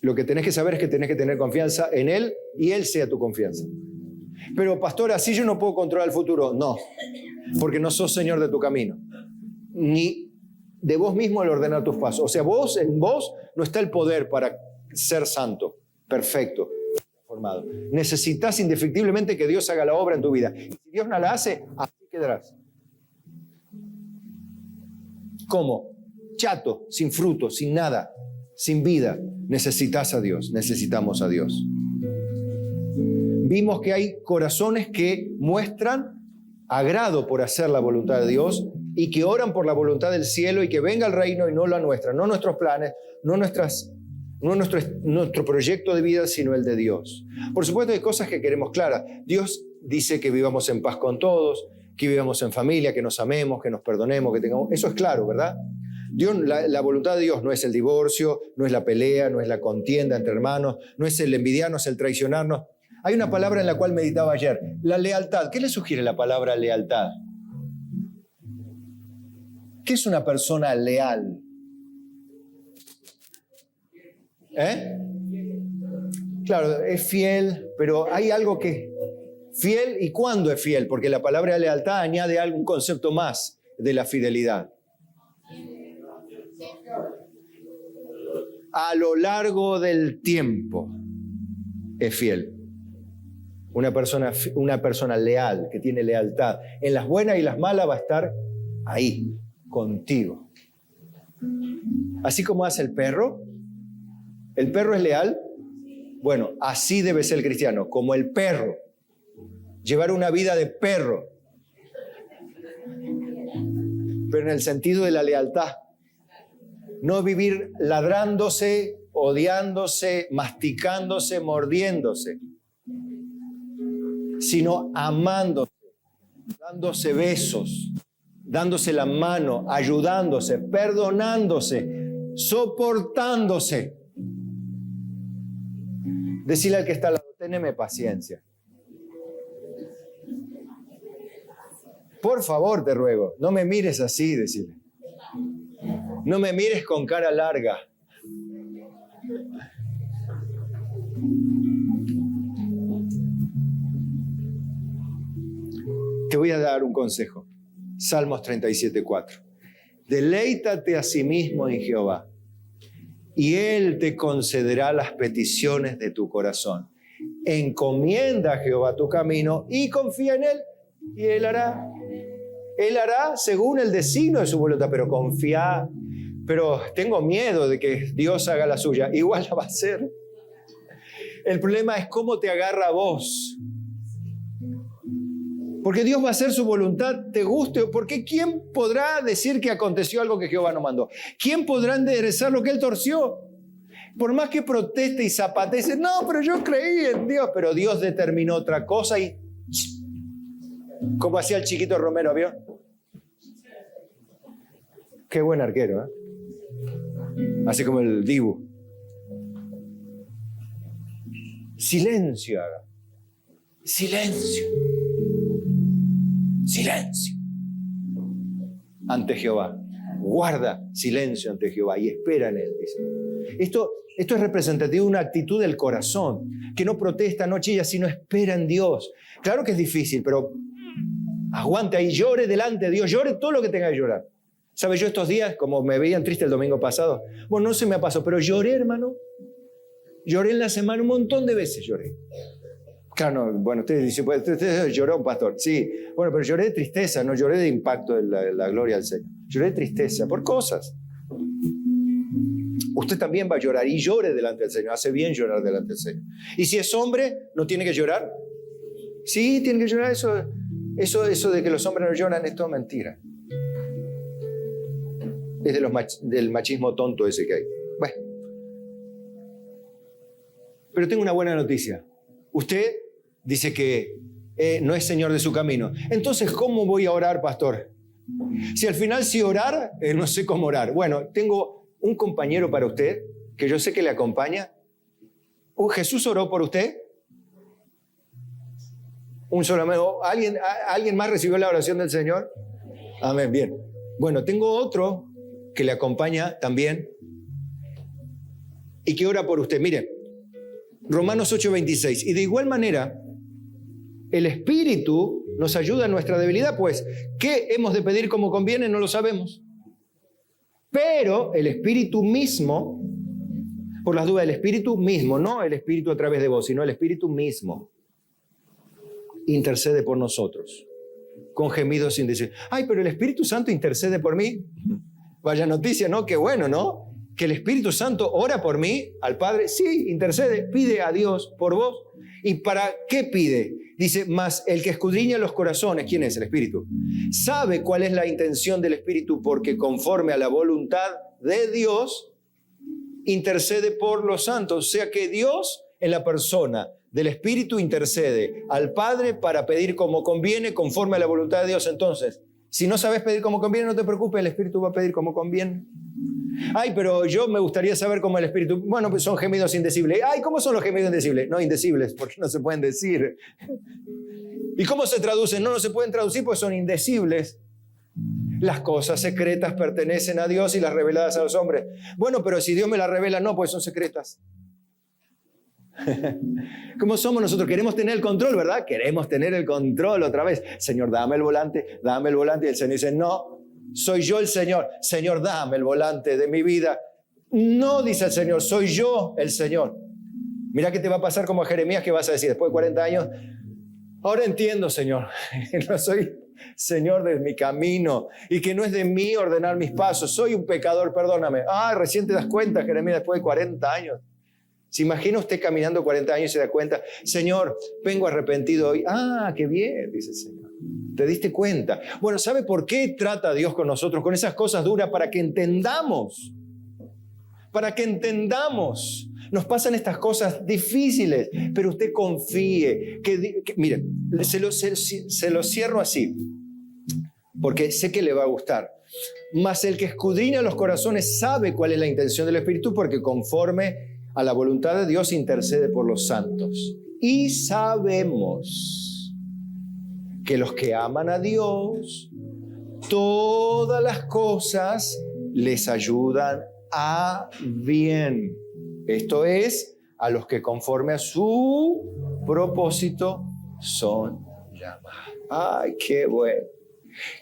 Lo que tenés que saber es que tenés que tener confianza en Él y Él sea tu confianza. Pero pastor, así yo no puedo controlar el futuro. No, porque no sos señor de tu camino, ni de vos mismo al ordenar tus pasos. O sea, en vos no está el poder para ser santo, perfecto, formado. Necesitas indefectiblemente que Dios haga la obra en tu vida. Y si Dios no la hace, así quedarás. ¿Cómo? Chato, sin fruto, sin nada, sin vida. Necesitas a Dios, necesitamos a Dios. Vimos que hay corazones que muestran agrado por hacer la voluntad de Dios y que oran por la voluntad del cielo y que venga el reino y no la nuestra, no nuestros planes, no nuestro proyecto de vida, sino el de Dios. Por supuesto hay cosas que queremos claras. Dios dice que vivamos en paz con todos, que vivamos en familia, que nos amemos, que nos perdonemos, que tengamos... Eso es claro, ¿verdad? Dios, la voluntad de Dios no es el divorcio, no es la pelea, no es la contienda entre hermanos, no es el envidiarnos, el traicionarnos. Hay una palabra en la cual meditaba ayer, la lealtad. ¿Qué le sugiere la palabra lealtad? ¿Qué es una persona leal? Claro, es fiel, pero hay algo que... Fiel, ¿y cuándo es fiel? Porque la palabra lealtad añade algún concepto más de la fidelidad. A lo largo del tiempo es fiel. Una persona leal, que tiene lealtad, en las buenas y las malas va a estar ahí, contigo. Así como hace el perro. ¿El perro es leal? Bueno, así debe ser el cristiano, como el perro. Llevar una vida de perro. Pero en el sentido de la lealtad. No vivir ladrándose, odiándose, masticándose, mordiéndose, sino amándose, dándose besos, dándose la mano, ayudándose, perdonándose, soportándose. Decirle al que está al lado, teneme paciencia. Por favor, te ruego, no me mires así, decirle. No me mires con cara larga. Te voy a dar un consejo. Salmos 37:4. Deleítate a sí mismo en Jehová, y Él te concederá las peticiones de tu corazón. Encomienda a Jehová tu camino y confía en Él, y Él hará. Él hará según el designio de su voluntad, pero confía. Pero tengo miedo de que Dios haga la suya. Igual la va a hacer. El problema es cómo te agarra a vos. Porque Dios va a hacer su voluntad, te guste. Porque ¿quién podrá decir que aconteció algo que Jehová no mandó? ¿Quién podrá enderezar lo que Él torció? Por más que proteste y zapatee, dice, no, pero yo creí en Dios. Pero Dios determinó otra cosa y... Como hacía el chiquito Romero, ¿vio? Qué buen arquero, ¿eh? Así como el Dibu. Silencio haga. Silencio. Silencio. Ante Jehová. Guarda silencio ante Jehová y espera en Él, dice. Esto es representativo de una actitud del corazón, que no protesta, no chilla, sino espera en Dios. Claro que es difícil, pero aguante ahí, llore delante de Dios, llore todo lo que tenga que llorar. ¿Sabe? Yo estos días, como me veían triste el domingo pasado, bueno, no se me pasó, pero lloré, hermano. Lloré en la semana un montón de veces, lloré. Claro, no, bueno, ustedes dicen, pues, usted lloró, pastor. Sí, bueno, pero lloré de tristeza, no lloré de impacto de la gloria del Señor. Lloré de tristeza, por cosas. Usted también va a llorar y llore delante del Señor. Hace bien llorar delante del Señor. Y si es hombre, ¿no tiene que llorar? Sí, tiene que llorar. Eso de que los hombres no lloran es todo mentira. Es del machismo tonto ese que hay. Bueno. Pero tengo una buena noticia. Usted dice que no es señor de su camino. Entonces, ¿cómo voy a orar, pastor? Si al final sí orar, no sé cómo orar. Bueno, tengo un compañero para usted, que yo sé que le acompaña. ¿Jesús oró por usted? ¿Alguien más recibió la oración del Señor? Amén, bien. Bueno, tengo otro que le acompaña también y que ora por usted. Mire, Romanos 8:26. Y de igual manera, el Espíritu nos ayuda en nuestra debilidad, pues, ¿qué hemos de pedir como conviene? No lo sabemos. Pero el Espíritu mismo Por las dudas, el Espíritu mismo, no el Espíritu a través de vos, sino el Espíritu mismo, intercede por nosotros, con gemidos indecibles. Ay, pero el Espíritu Santo intercede por mí. Vaya noticia, ¿no? Qué bueno, ¿no? Que el Espíritu Santo ora por mí, al Padre. Sí, intercede, pide a Dios por vos. ¿Y para qué pide? Dice, mas el que escudriña los corazones, ¿quién es? El Espíritu. Sabe cuál es la intención del Espíritu porque conforme a la voluntad de Dios, intercede por los santos. O sea que Dios en la persona del Espíritu intercede al Padre para pedir como conviene, conforme a la voluntad de Dios. Entonces, si no sabes pedir como conviene, no te preocupes, el Espíritu va a pedir como conviene. Ay, pero yo me gustaría saber cómo el Espíritu... Bueno, pues son gemidos indecibles. Ay, ¿cómo son los gemidos indecibles? No indecibles, porque no se pueden decir. ¿Y cómo se traducen? No se pueden traducir porque son indecibles. Las cosas secretas pertenecen a Dios y las reveladas a los hombres. Bueno, pero si Dios me las revela, no, pues son secretas. ¿Cómo somos nosotros? Queremos tener el control, ¿verdad? Queremos tener el control otra vez. Señor, dame el volante, dame el volante. Y el Señor dice, no, soy yo el Señor. Señor, dame el volante de mi vida. No, dice el Señor, soy yo el Señor. Mira qué te va a pasar como a Jeremías, que vas a decir después de 40 años. Ahora entiendo, Señor, no soy Señor de mi camino y que no es de mí ordenar mis pasos. Soy un pecador, perdóname. Recién te das cuenta, Jeremías, después de 40 años. ¿Se imagina usted caminando 40 años y se da cuenta? Señor, vengo arrepentido hoy. Qué bien, dice el Señor. ¿Te diste cuenta? Bueno, ¿sabe por qué trata Dios con nosotros? Con esas cosas duras para que entendamos. Para que entendamos. Nos pasan estas cosas difíciles, pero usted confíe. Mire, se lo cierro así, porque sé que le va a gustar. Mas el que escudriña los corazones sabe cuál es la intención del Espíritu, porque conforme a la voluntad de Dios intercede por los santos. Y sabemos que los que aman a Dios, todas las cosas les ayudan a bien. Esto es, a los que conforme a su propósito son llamados. ¡Ay, qué bueno!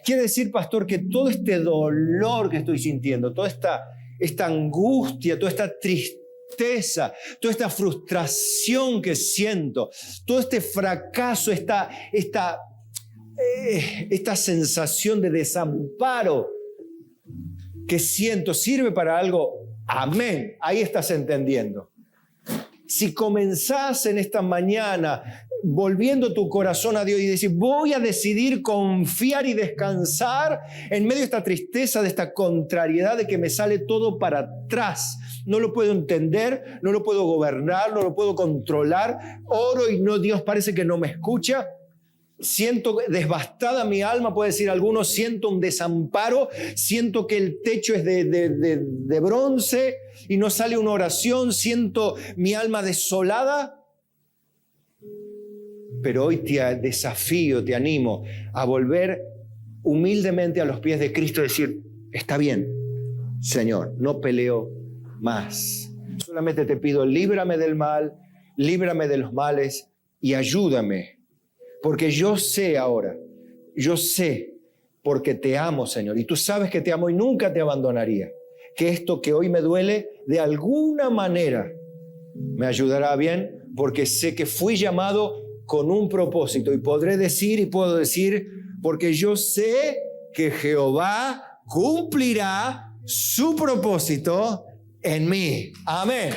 Quiere decir, pastor, que todo este dolor que estoy sintiendo, toda esta angustia, toda esta tristeza, toda esta frustración que siento, todo este fracaso, esta sensación de desamparo que siento, ¿sirve para algo? Amén. Ahí estás entendiendo. Si comenzás en esta mañana volviendo tu corazón a Dios y decir, voy a decidir confiar y descansar en medio de esta tristeza, de esta contrariedad, de que me sale todo para atrás. No lo puedo entender, no lo puedo gobernar, no lo puedo controlar. Oro y no, Dios parece que no me escucha. Siento devastada mi alma, puede decir alguno, siento un desamparo, siento que el techo es de bronce y no sale una oración, siento mi alma desolada. Pero hoy te desafío, te animo a volver humildemente a los pies de Cristo y decir, está bien, Señor, no peleo más. Solamente te pido, líbrame del mal, líbrame de los males y ayúdame. Porque yo sé ahora, yo sé, porque te amo, Señor, y tú sabes que te amo y nunca te abandonaría, que esto que hoy me duele, de alguna manera me ayudará bien, porque sé que fui llamado con un propósito y podré decir y puedo decir, porque yo sé que Jehová cumplirá su propósito en mí. Amén.